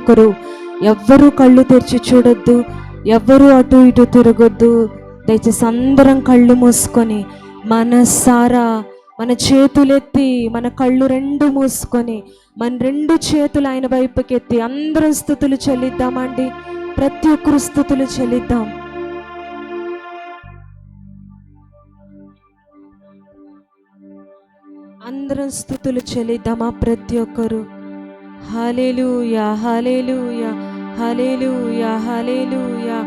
ఒక్కరు ఎవ్వరూ కళ్ళు తెరిచి చూడొద్దు, ఎవ్వరూ అటు ఇటు తిరగొద్దు. దయచేసి అందరం కళ్ళు మూసుకొని మనసారా మన చేతులెత్తి, మన కళ్ళు రెండు మూసుకొని మన రెండు చేతులు ఆయన వైపుకెత్తి అందరం స్తుతులు చెల్లిద్దామండి. ప్రతి ఒక్కరు స్తుతులు చెల్లిద్దాం. అందరం స్తుతులు చెల్లిద్దామా ప్రతి ఒక్కరు. హల్లెలూయా హల్లెలూయా హల్లెలూయా హల్లెలూయా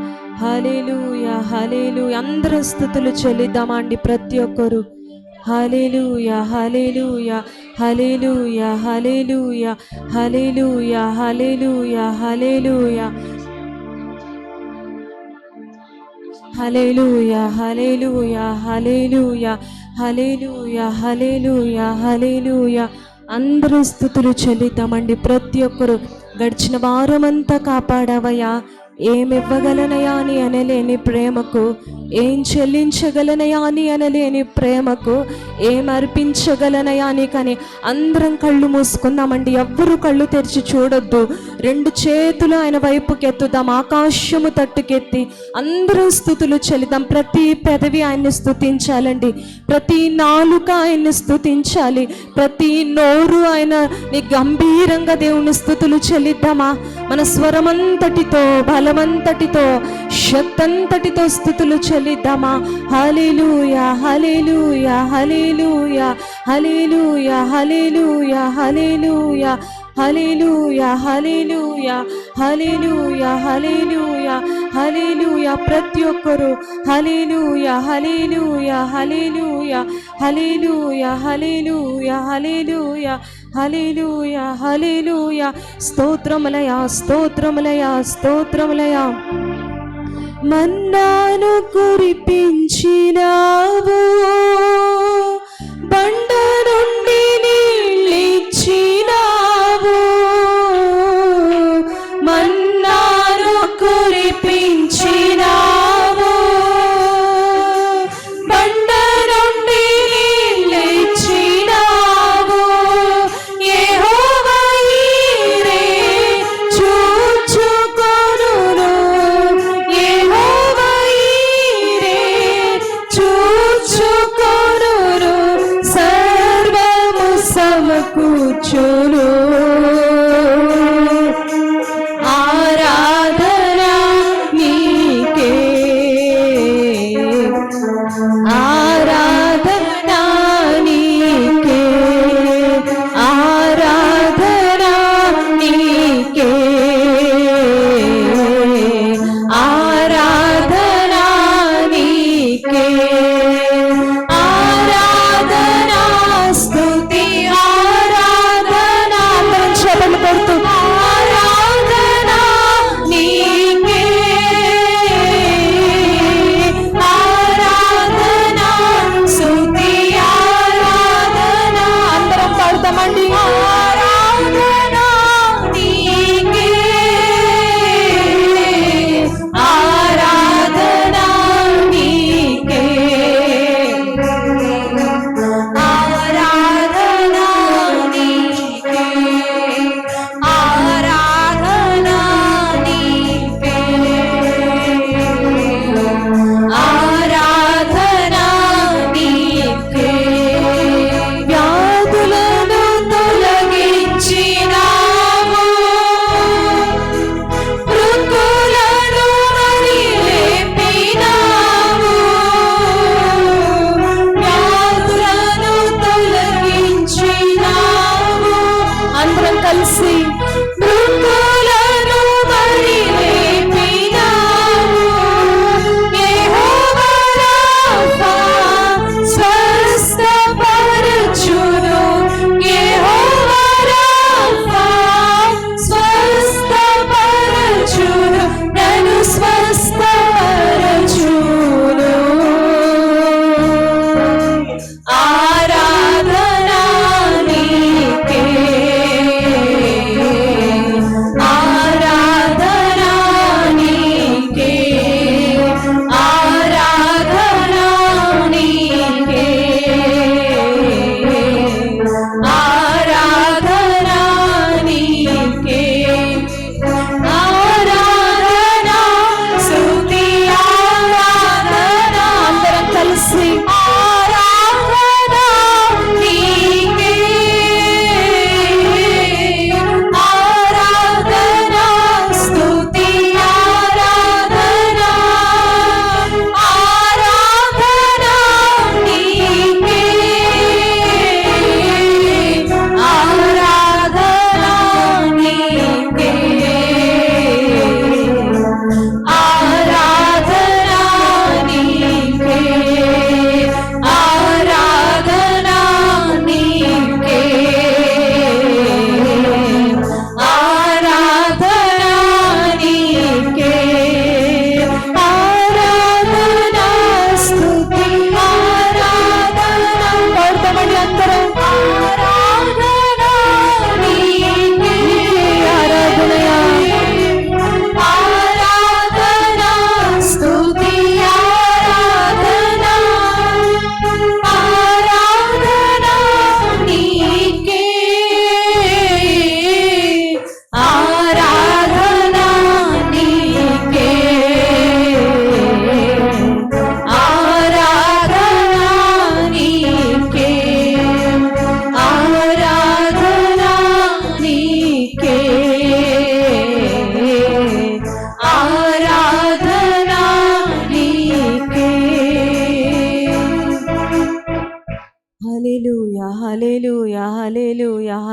హల్లెలూయా హల్లెలూయా. అందరం స్తుతులు చెల్లిద్దామా అండి ప్రతి ఒక్కరు. హల్లెలూయా హల్లెలూయా హల్లెలూయా హల్లెలూయా హల్లెలూయా హల్లెలూయా హల్లెలూయా హల్లెలూయా హల్లెలూయా హల్లెలూయా హల్లెలూయా హల్లెలూయా హల్లెలూయా. అందరూ స్తుతులు చెల్లిద్దామండి ప్రతి ఒక్కరు. గడిచిన వారమంతా కాపాడావయ్యా, ఏమివ్వగలనయా అని అనలేని ప్రేమకు, ఏం చెల్లించగలనయా అని అనలేని ప్రేమకు, ఏం అర్పించగలనయా అని. కానీ అందరం కళ్ళు మూసుకుందామండి, ఎవ్వరూ కళ్ళు తెరిచి చూడొద్దు. రెండు చేతులు ఆయన వైపుకి ఎత్తుదాం, ఆకాశము తట్టుకెత్తి అందరం స్తుతులు చెల్లిద్దాం. ప్రతి పెదవి ఆయన్ని స్తుతించాలండి, ప్రతి నాలుక ఆయన్ని స్తుతించాలి, ప్రతి నోరు ఆయనని గంభీరంగా దేవుని స్తుతులు చెల్లిద్దామా. మన స్వరమంతటితో, బలమంతటితో, శక్తంతటితో స్తుతులు చెల్లిద్దామా. హల్లెలూయా హల్లెలూయా హల్లెలూయా హల్లెలూయా హల్లెలూయా హల్లెలూయా హల్లెలూయా హల్లెలూయా హల్లెలూయా హల్లెలూయా హల్లెలూయా. ప్రతి ఒక్కరు హల్లెలూయా హల్లెలూయా హల్లెలూయా హల్లెలూయా హల్లెలూయా హల్లెలూయా హల్లెలూయా హల్లెలూయా. స్తోత్రములయా స్తోత్రములయా స్తోత్రములయా. మన్నాను కురిపించినావు, బండ నుండి నీళ్ళిచ్చినావు. మన్నాను కురిపించినావు, బండ నుండి నీళ్ళిచ్చినావు. యెహోవా ఈరే చూచుకొనును, యెహోవా ఈరే చూచుకొనును. సర్వ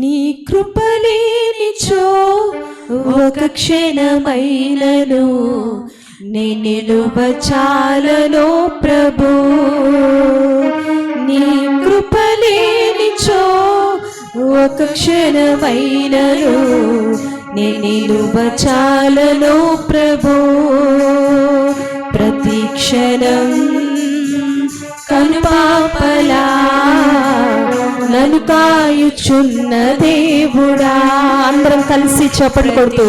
నీ కృపలేనిచో ఒక క్షణమైనను నే నిలువచాలను ప్రభు. నీ కృపలేనిచో ఒక క్షణమైనను నే నిలువచాలను ప్రభు. ప్రతి క్షణం కనుపాపలా నన్ను కాయుచున్న దేవుడా. అందరం కలిసి చప్పట్లు కొడుతూ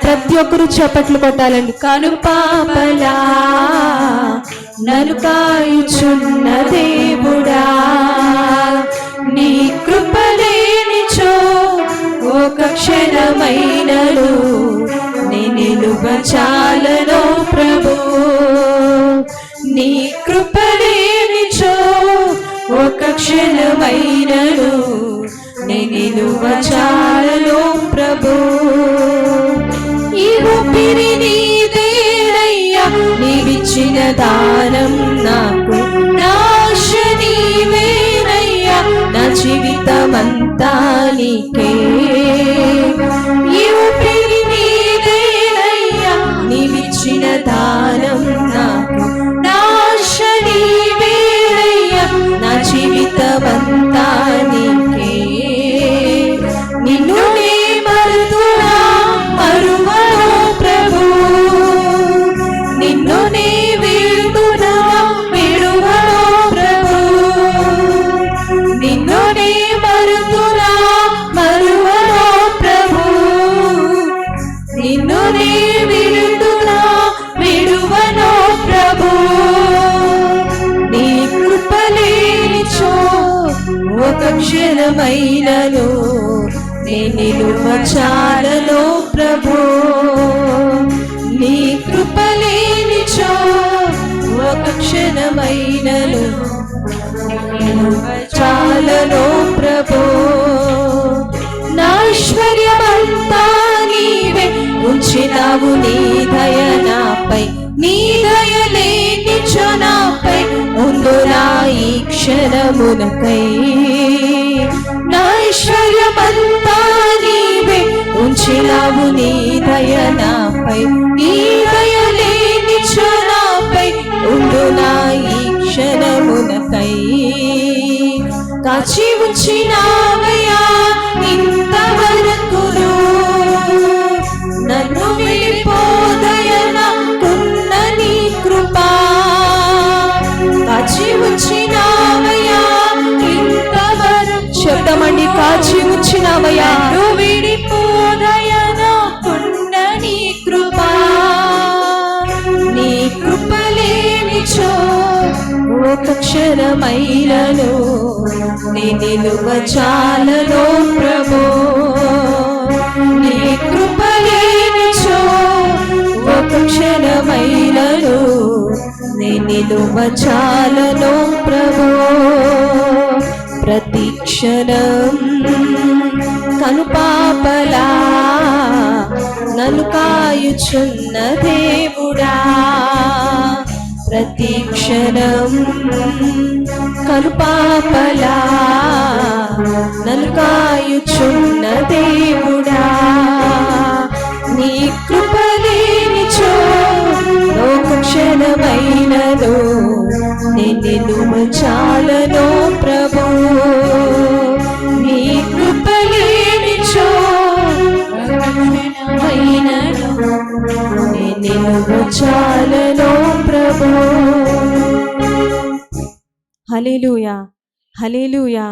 ప్రతి ఒక్కరు చప్పట్లు కొట్టాలండి. కనుపాపలా నన్ను కాయుచున్న దేవుడా, నీ కృపలేనిచో ఒక క్షణమైనను నే నిలువచాలను ప్రభు. నీ కృపలేనిచో ఒక క్షణమైనను నే నిలువచాలను ప్రభు. ఈ ఊపిరి నీదేనయ్యా, నీవిచ్చిన దానం నాకు. నాశ నీవేనయ్యా, నా జీవితమంతా నీకే. ఈ ఊపిరి నీదేనయ్యా, నీవిచ్చిన దానం నాకు. నాశ నీవేనయ్యా, నా జీవితమంతా నీకే. నిన్ను నే మరుతున్నా మరువను ప్రభు, నిన్ను నే విడుతున్నా విడువను ప్రభు. నిన్ను నే మరుతున్నా మరువను ప్రభు, నిన్ను నే విడుతున్నా విడువను ప్రభు. నీ కృపలేనిచో ఒక క్షణమైనను నే నిలువచాలను ప్రభు. నీ కృపలేనిచో ఒక క్షణమైనను నిలువచాలను ప్రభు. నా ఐశ్వర్యమంతా నీవే ఉంచినావు, నీ దయ నాపై. నీ దయ లేనిచో నాపై ఉండునా ఈ క్షణమునకై. నా ఐశ్వర్యమంతా నీవే ఉంచినావు, నీ దయ నాపై. నీ దయ లేనిచో నాపై ఉండునా ఈ క్షణమునకై. కాచి ఉంచినావయ్యా ఇంతవరకును, నన్ను విడిపోదయనకున్న నీ కృపా. కాచి ఉంచినావయ్యా ఇంతవరకు, శబ్దమండి, కాచి ఉంచినావయ్యా. నన్ను విడిపోదయనకున్న నీ కృపా. నీ కృపలేనిచో ఒక క్షణమైనను నే నిలువచాలను ప్రభు. నీ కృపలేనిచో ఒక క్షణమైనను నే నిలువచాలను ప్రభు. ప్రతి క్షణం కనుపాపలా నన్ను కాయుచున్న దేవుడా, ప్రతి క్షణం కనుపాపలా నన్ను కాయుచున్న దేవుడా. నీ కృపలేనిచో ఒక క్షణమైనను నే నిలువచాలను ప్రభు. నీ కృపలేనిచో అయినను నే నిలువచాలను ప్రభు. హల్లెలూయా, హల్లెలూయా.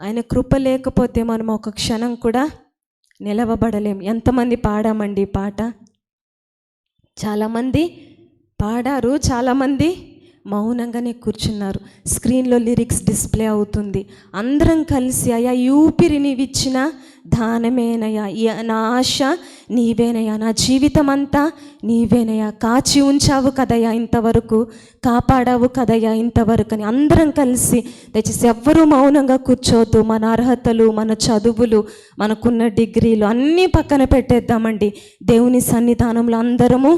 ఆయన కృప లేకపోతే మనం ఒక క్షణం కూడా నిలవబడలేం. ఎంతమంది పాడామండి ఈ పాట? చాలామంది పాడారు, చాలామంది మౌనంగానే కూర్చున్నారు. స్క్రీన్లో లిరిక్స్ డిస్ప్లే అవుతుంది. అందరం కలిసి అయ్యా ఈ ఊపిరి నీవిచ్చిన దానమేనయ్యా. నా ఆశ నీవేనయ్యా, నా జీవితం అంతా నీవేనయ్యా. కాచి ఉంచావు కదయ్యా ఇంతవరకు, కాపాడావు కదయ్యా ఇంతవరకు అని అందరం కలిసి దయచేసి ఎవ్వరూ మౌనంగా కూర్చోవద్దు. మన అర్హతలు, మన చదువులు, మనకున్న డిగ్రీలు అన్నీ పక్కన పెట్టేద్దామండి. దేవుని సన్నిధానంలో అందరము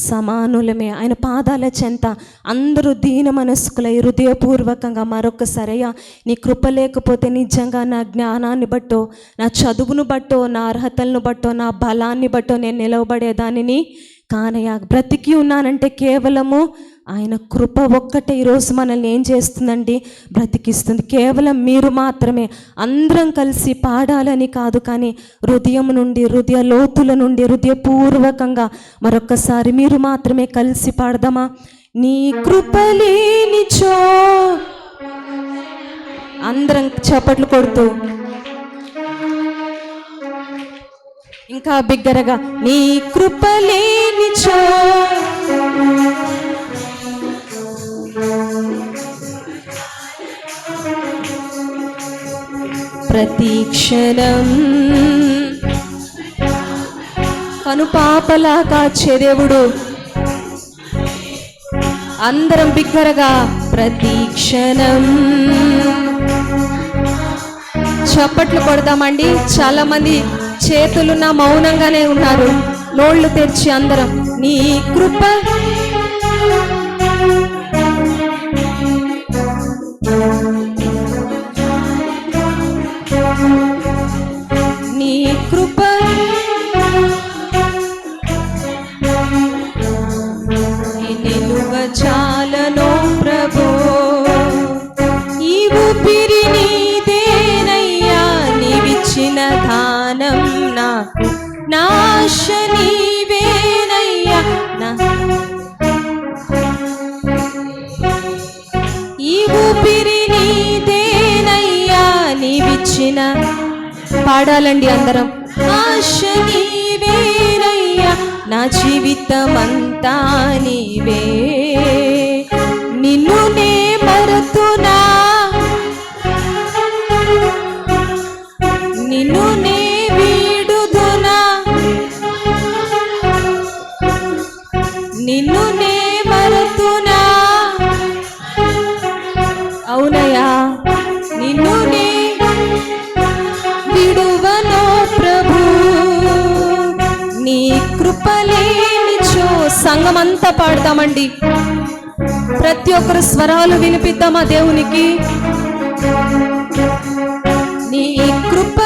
సమానులమే. ఆయన పాదాల చెంత అందరూ దీన మనస్కులై హృదయపూర్వకంగా మరొకసారయ్యా నీ కృప లేకపోతే నిజంగా నా జ్ఞానాన్ని బట్టో, నా చదువును బట్టో, నా అర్హతలను బట్టో, నా బలాన్ని బట్టో నేను నిలవబడేదానిని కానయ్యా. బ్రతికి ఉన్నానంటే కేవలము ఆయన కృప ఒక్కటే ఈరోజు మనల్ని ఏం చేస్తుందండి, బ్రతికిస్తుంది. కేవలం మీరు మాత్రమే. అందరం కలిసి పాడాలని కాదు, కానీ హృదయం నుండి, హృదయ లోతుల నుండి, హృదయపూర్వకంగా మరొక్కసారి మీరు మాత్రమే కలిసి పాడదామా? నీ కృప లేనిచో, అందరం చప్పట్లు కొడుతూ ఇంకా బిగ్గరగా, నీ కృప లేనిచో ప్రతి క్షణం కనుపాపలా కాచే దేవుడు. అందరం బిగ్గరగా ప్రతి క్షణం చప్పట్లు కొడదామండి. చాలా మంది చేతులున్న మౌనంగానే ఉన్నారు. నోళ్ళు తెరిచి అందరం నీ కృప, నీ కృప నిలువ చాలనో ప్రభో, ఈ ఊపిరి నీదేనయ్యా, నీవిచ్చిన దానం నాకు, నాశ నీవేనయ్యా, ఈ ఊపిరి నీదేనయ్యా, నీవిచ్చిన, పాడాలండి అందరం, ఆశ నీవేనయ్యా, నా జీవితమంతా నీవే, నిన్ను నే మరతునా, నిన్ను నే వీడుదునా, నిన్ను నే మరతునా, అవునయ్యా నిన్ను నే విడువనో ప్రభు, నీ కృపలేనిచో. సంఘమంతా పాడతామండి. ప్రతి ఒక్కరు స్వరాలు వినిపిద్దామా దేవునికి? నీ కృప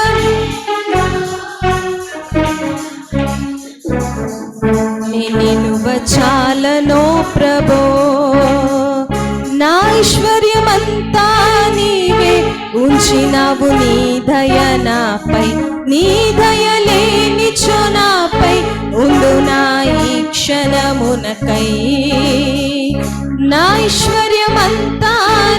నిలువ చాలనో ప్రభో, నా ఐశ్వర్యమంతా నీవే ఉంచినావు, నీ దయ నాపై, నీ దయ లేనిచో నాపై ఉండునా ఈ క్షణమునకై, నా ఐశ్వర్యమంతా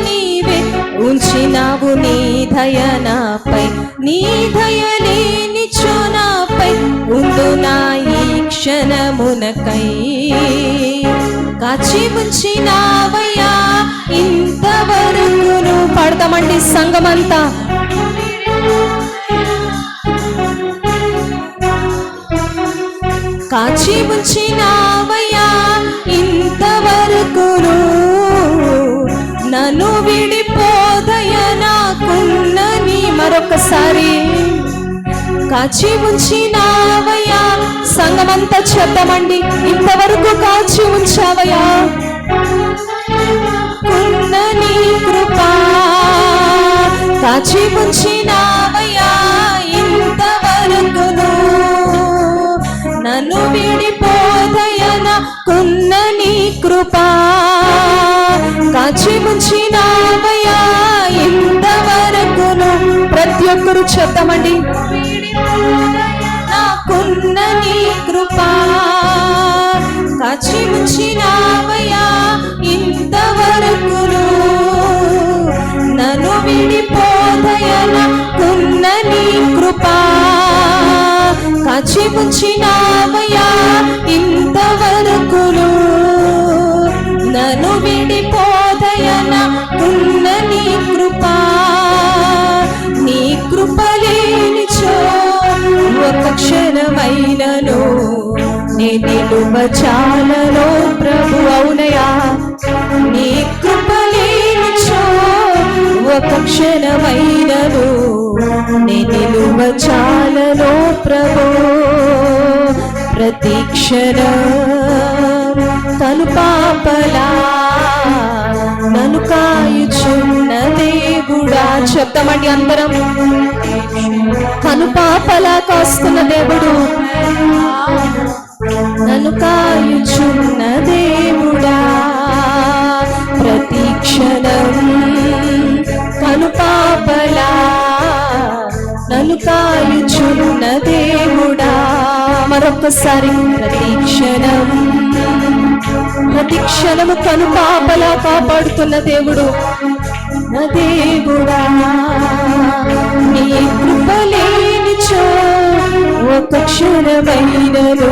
నీవే ఉంచినావు, నీ దయ నాపై, నీ దయ లేనిచో నాపై ఉండునా ఈ క్షణమునకై, కాచి ఉంచినావయ్యా ఇంతవరకును. పాడతామండి సంఘమంతా. కాచి ఉంచినావయ్యా ఇంతవరకును, నన్ను విడిపోదయ నాకున్నని. మరొకసారి కాచి ఉంచినావయ్యా. సంఘమంతా చెప్తామండి, ఇంతవరకు కాచి ఉంచావయ్యా, కున్న నీ కృపా, కాచి ఉంచినావయ్యా ఇంతవరకును, నన్ను విడిపోదయన కున్న నీ కృపా, కాచి ఉంచినావయ్యా ఇంతవరకును. ప్రతి ఒక్కరు చెప్తామండి, నాకున్న నీ కృపా, కాచి ఉంచినావయ్యా ఇంతవరకును, నన్ను విడిపోదయన కున్న నీ కృపా, కాచి ఉంచినావయ్యా ఇంతవరకును, నన్ను విడిపోదయన కున్న నీ కృపా, నీ కృప లేనిచో నే నిలువ చాలలో ప్రభు. అవునయా నీ కృప లేనిచో ఒక క్షణమైనను నే నిలువ చాలలో ప్రభు. ప్రతి క్షణం తను పాపలా నన్ను కాయుచున్న దేవుడా. చెప్తామండి అందరం. కను పాపలా కాస్తున్న దేవుడు, నన్ను కాయుచున్న దేవుడా. ప్రతి క్షణం కను పాపలా నన్ను కాయుచున్న దేవుడా. మరొకసారి ప్రతి క్షణము కను పాపలా కాపాడుతున్న దేవుడు నా దేవుడా. నీ కృప లేనిచో ఒక క్షణమైనను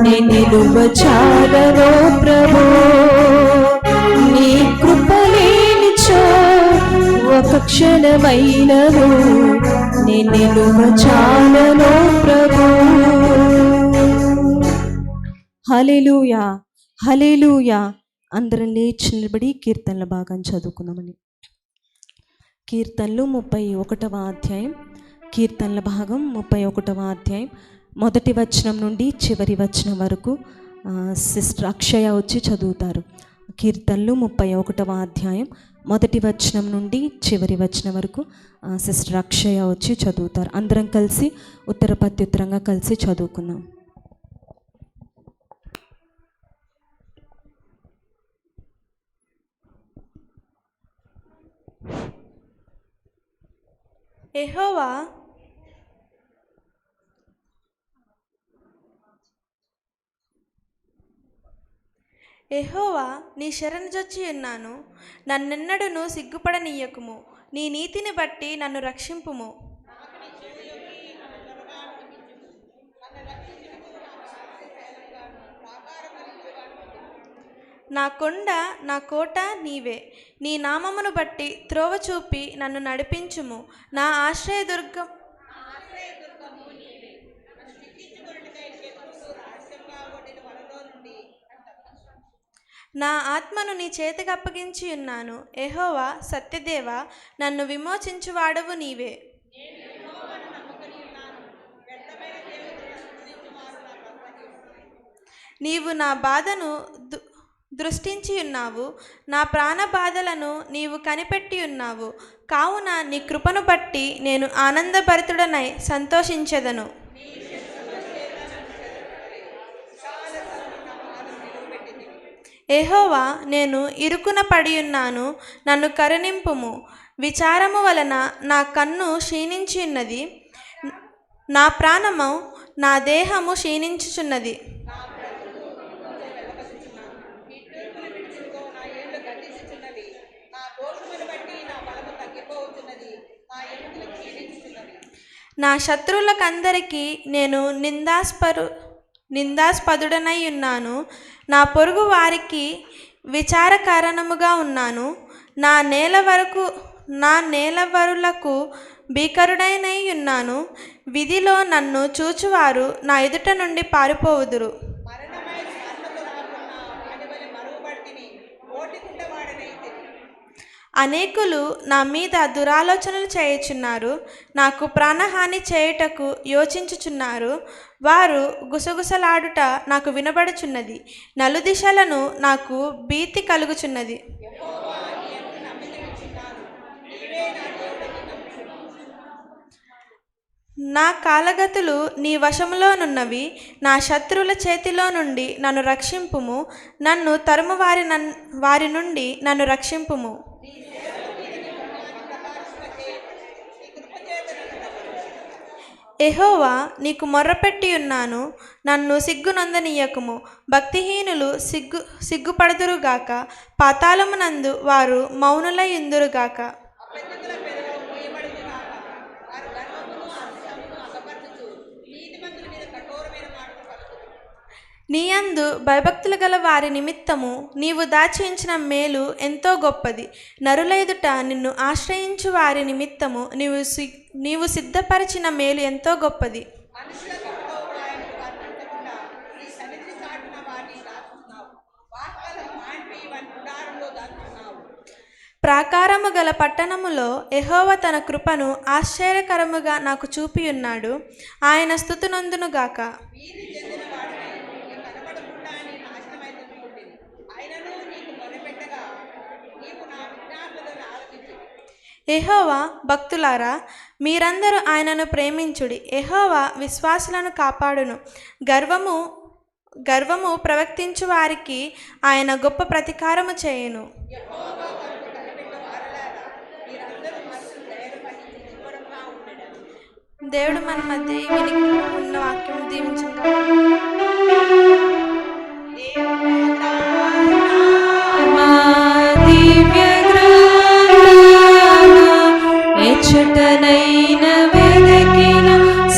నే నిలువ చాలలో ప్రభు. నీ కృప లేనిచో ఒక క్షణమైనను నే నిలువ చాలలో ప్రభు. హల్లెలూయా, హల్లెలూయా. అందరం లేచి నిలబడి కీర్తనల భాగం చదువుకుందామని. కీర్తనలు 31వ అధ్యాయం, కీర్తనల భాగం 31వ అధ్యాయం మొదటి వచనం నుండి చివరి వచనం వరకు సిస్టర్ అక్షయ వచ్చి చదువుతారు. కీర్తనలు 31వ అధ్యాయం మొదటి వచనం నుండి చివరి వచనం వరకు సిస్టర్ అక్షయ వచ్చి చదువుతారు. అందరం కలిసి ఉత్తర ప్రత్యుత్తరంగా కలిసి చదువుకుందాం. యెహోవా నీ శరణుజొచ్చి ఉన్నాను. నన్నెన్నడూను సిగ్గుపడనీయకుము. నీ నీతిని బట్టి నన్ను రక్షింపుము. నా కొండ నా కోట నీవే. నీ నామమును బట్టి త్రోవ చూపి నన్ను నడిపించుము. నా ఆశ్రయదుర్గం నా ఆత్మను నీ చేతికి అప్పగించి ఉన్నాను. యెహోవా సత్యదేవ, నన్ను విమోచించువాడవు నీవే. నీవు నా బాధను దృష్టించి ఉన్నావు. నా ప్రాణ బాధలను నీవు కనిపెట్టి ఉన్నావు. కావున నీ కృపను బట్టి నేను ఆనందభరితుడనై సంతోషించెదను. యెహోవా, నేను ఇరుకున పడియున్నాను, నన్ను కరుణింపుము. విచారము వలన నా కన్ను క్షీణించి ఉన్నది, నా ప్రాణము నా దేహము క్షీణించుచున్నది. నా శత్రువులకందరికీ నేను నిందాస్పదుడనై ఉన్నాను. నా పొరుగు వారికి విచార కారణముగా ఉన్నాను. నా నేలవరులకు భీకరుడనై ఉన్నాను. విధిలో నన్ను చూచువారు నా ఎదుట నుండి పారిపోవుదురు. అనేకులు నా మీద దురాలోచనలు చేయుచున్నారు. నాకు ప్రాణహాని చేయుటకు యోచించుచున్నారు. వారు గుసగుసలాడుట నాకు వినబడుచున్నది. నలుదిశలను నాకు భీతి కలుగుచున్నది. నా కాలగతులు నీ వశములోనున్నవి. నా శత్రువుల చేతిలో నుండి నన్ను రక్షింపుము. నన్ను తరుము వారి నుండి నన్ను రక్షింపుము. యెహోవా, నీకు మొర్రపెట్టి ఉన్నాను, నన్ను సిగ్గునందనీయకుము. భక్తిహీనులు సిగ్గుపడుదురుగాక. పాతాళమునందు వారు మౌనులై ఉందురుగాక. నీయందు భయభక్తులు గల వారి నిమిత్తము నీవు దాచి ఉంచిన మేలు ఎంతో గొప్పది. నరుల ఎదుట నిన్ను ఆశ్రయించు వారి నిమిత్తము నీవు సిద్ధపరిచిన మేలు ఎంతో గొప్పది. ప్రాకారము గల పట్టణములో యెహోవా తన కృపను ఆశ్చర్యకరముగా నాకు చూపియున్నాడు. ఆయన స్తుతినందునుగాక. యెహోవా భక్తులారా, మీరందరూ ఆయనను ప్రేమించుడి. యెహోవా విశ్వాసులను కాపాడును. గర్వము ప్రవర్తించు వారికి ఆయన గొప్ప ప్రతీకారము చేయును. దేవుడు మన మధ్య వినికి ఉన్న వాక్యం దీవించుగాక. ఎచ్చటనైన వెదకిన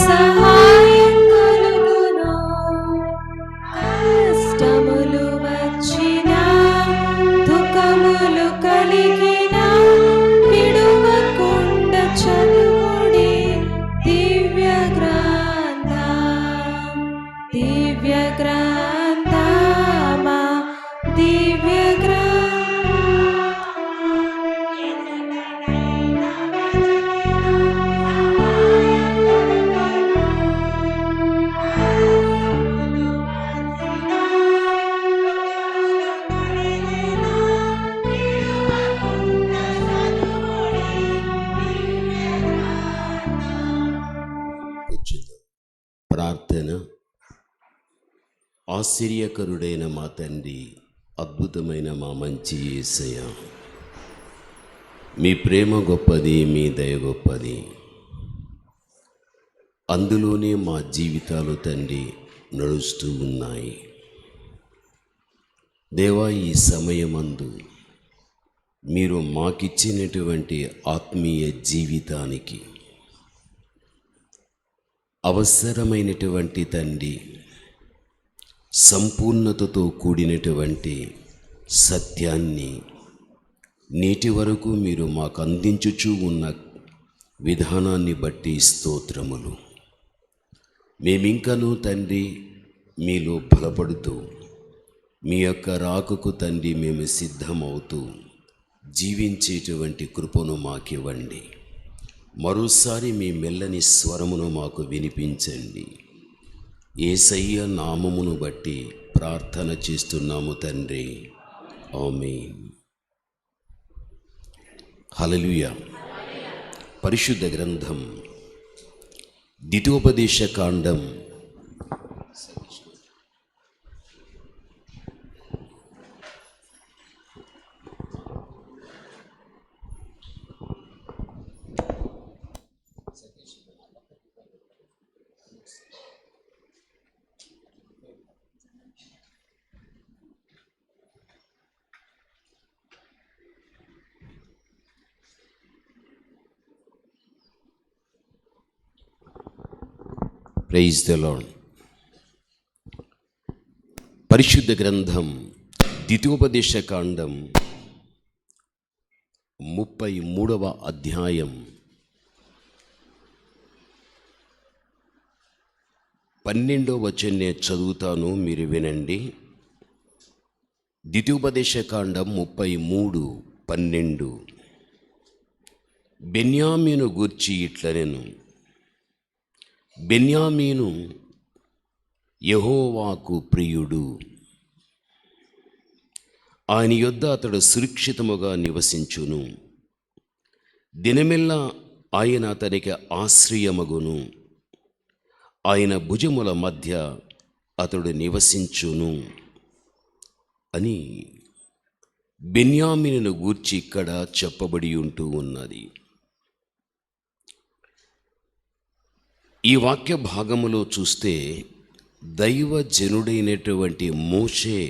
సహాయం కలుగును. కష్టములు వచ్చిన దుఃఖములు కలిగిన విడువకుండ చదువుడి దివ్య గ్రంథమా దివ్య ప్రార్థన. ఆశ్చర్యకరుడైన మా తండ్రి, అద్భుతమైన మా మంచి యేసయ్య, మీ ప్రేమ గొప్పది, మీ దయ గొప్పది. అందులోనే మా జీవితాలు తండ్రి నడుస్తూ ఉన్నాయి. దేవా, ఈ సమయమందు మీరు మాకిచ్చినటువంటి ఆత్మీయ జీవితానికి అవసరమైనటువంటి తండ్రి సంపూర్ణతతో కూడినటువంటి సత్యాన్ని నేటి వరకు మీరు మాకు అందించుచూ ఉన్న విధానాన్ని బట్టి స్తోత్రములు. మేమింకనూ తండ్రి మీలో బలపడుతూ మీ యొక్క రాకకు తండ్రి మేము సిద్ధమవుతూ జీవించేటువంటి కృపను మాకివ్వండి. మరోసారి మీ మెల్లని స్వరమును మాకు వినిపించండి. యేసయ్య నామమును బట్టి ప్రార్థన చేస్తున్నాము తండ్రి, ఆమేన్. హల్లెలూయా. పరిశుద్ధ గ్రంథం ద్వితీయోపదేశ కాండం 'ప్రైజ్ ద లార్డ్'. పరిశుద్ధ గ్రంథం ద్వితీయోపదేశ కాండం 33వ అధ్యాయం 12వ వచనం చదువుతాను, మీరు వినండి. ద్వితీయోపదేశ కాండం 33:12. బెన్యామీను గూర్చి ఇట్లనెను. బెన్యామీను యెహోవాకు ప్రియుడు, ఆయన యొద్ద అతడు సురక్షితముగా నివసించును. దినమెల్లా ఆయన అతనికి ఆశ్రయమగును. ఆయన భుజముల మధ్య అతడు నివసించును అని బెన్యామీనును గూర్చి ఇక్కడ చెప్పబడి ఉంటూ ఉన్నది. ఈ వాక్య భాగములో చూస్తే దైవజనుడైనటువంటి మోషే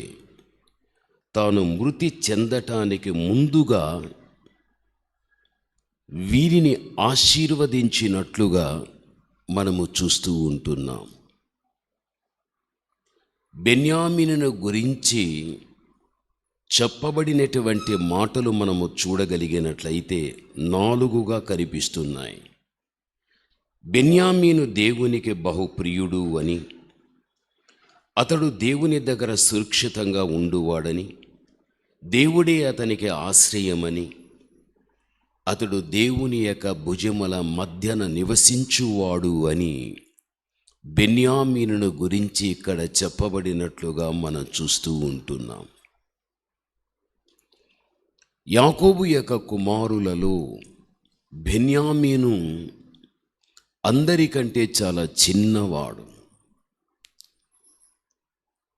తాను మృతి చెందటానికి ముందుగా వీరిని ఆశీర్వదించినట్లుగా మనము చూస్తూ ఉంటున్నాం. బెన్యామీనును గురించి చెప్పబడినటువంటి మాటలు మనము చూడగలిగినట్లయితే 4గా కనిపిస్తున్నాయి. బెన్యామీను దేవునికి బహుప్రియుడు అని, అతడు దేవుని దగ్గర సురక్షితంగా ఉండువాడని, దేవుడే అతనికి ఆశ్రయమని, అతడు దేవుని యొక్క భుజముల మధ్యన నివసించువాడు అని బెన్యామీనును గురించి ఇక్కడ చెప్పబడినట్లుగా మనం చూస్తూ ఉంటున్నాం. యాకోబు యొక్క కుమారులలో బెన్యామీను అందరికంటే చాలా చిన్నవాడు.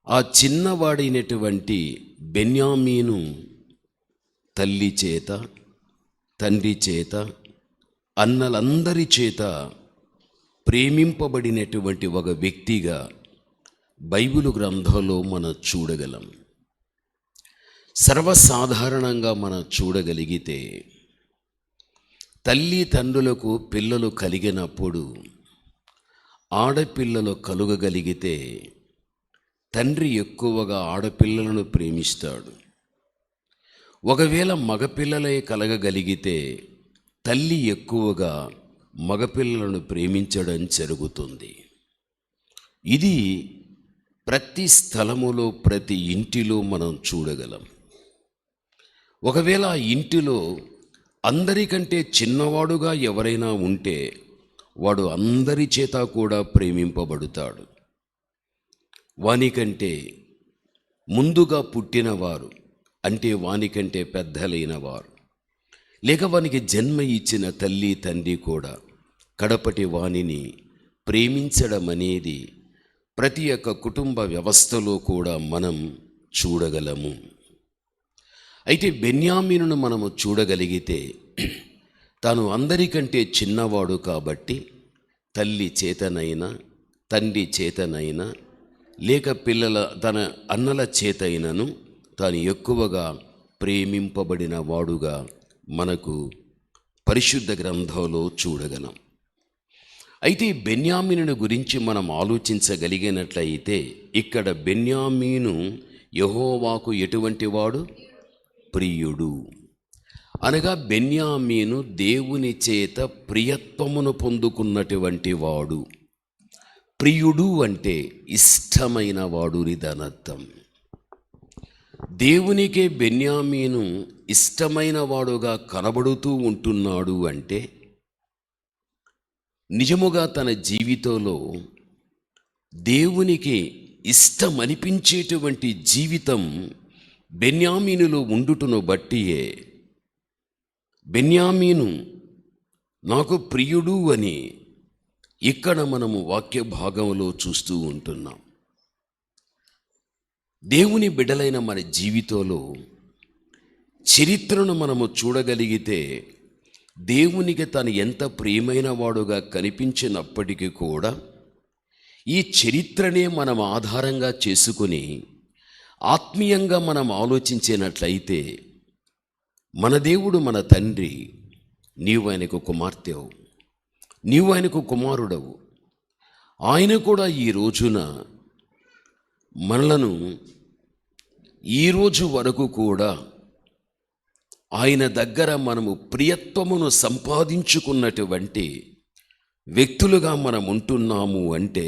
ఆ చిన్నవాడైనటువంటి బెన్యామీను తల్లి చేత, తండ్రి చేత, అన్నలందరి చేత ప్రేమింపబడినటువంటి ఒక వ్యక్తిగా బైబిలు గ్రంథంలో మనం చూడగలం. సర్వసాధారణంగా మనం చూడగలిగితే తల్లి తండ్రులకు పిల్లలు కలిగినప్పుడు, ఆడపిల్లలు కలుగగలిగితే తండ్రి ఎక్కువగా ఆడపిల్లలను ప్రేమిస్తాడు. ఒకవేళ మగపిల్లలే కలగగలిగితే తల్లి ఎక్కువగా మగపిల్లలను ప్రేమించడం జరుగుతుంది. ఇది ప్రతి స్థలములో, ప్రతి ఇంటిలో మనం చూడగలం. ఒకవేళ ఆ ఇంటిలో అందరికంటే చిన్నవాడుగా ఎవరైనా ఉంటే వాడు అందరి చేత కూడా ప్రేమింపబడతాడు. వానికంటే ముందుగా పుట్టినవారు, అంటే వానికంటే పెద్దలైన వారు, లేక వానికి జన్మ ఇచ్చిన తల్లి తండ్రి కూడా కడపటి వానిని ప్రేమించడం అనేది ప్రతి ఒక్క కుటుంబ వ్యవస్థలో కూడా మనం చూడగలము. అయితే బెన్యామీనును మనము చూడగలిగితే తాను అందరికంటే చిన్నవాడు కాబట్టి తల్లి చేతనైనా, తండ్రి చేతనైనా, లేక తన అన్నల చేతైనను తాను ఎక్కువగా ప్రేమింపబడిన వాడుగా మనకు పరిశుద్ధ గ్రంథంలో చూడగలం. అయితే బెన్యామీను గురించి మనం ఆలోచించగలిగినట్లయితే ఇక్కడ బెన్యామీను యెహోవాకు ఎటువంటి వాడు? ప్రియుడు. అనగా బెన్యామీను దేవుని చేత ప్రియత్వమును పొందుకున్నటువంటి వాడు. ప్రియుడు అంటే ఇష్టమైన వాడు దానర్థం. దేవునికే బెన్యామీను ఇష్టమైన వాడుగా కనబడుతూ ఉంటున్నాడు అంటే నిజముగా తన జీవితంలో దేవునికి ఇష్టమనిపించేటువంటి జీవితం బెన్యామీనులో ఉండుటను బట్టియే బెన్యామీను నాకు ప్రియుడు అని ఇక్కడ మనము వాక్య భాగంలో చూస్తూ ఉంటున్నాం. దేవుని బిడ్డలైన మన జీవితంలో చరిత్రను మనము చూడగలిగితే దేవునికి తను ఎంత ప్రియమైన వాడుగా కనిపించినప్పటికీ కూడా ఈ చరిత్రనే మనం ఆధారంగా చేసుకుని ఆత్మీయంగా మనం ఆలోచించినట్లయితే మన దేవుడు, మన తండ్రి, నీవు ఆయనకు కుమార్తెవు, నీవు ఆయనకు కుమారుడవు. ఆయన కూడా ఈ రోజున మనలను ఈరోజు వరకు కూడా ఆయన దగ్గర మనము ప్రియత్వమును సంపాదించుకున్నటువంటి వ్యక్తులుగా మనం ఉంటున్నాము అంటే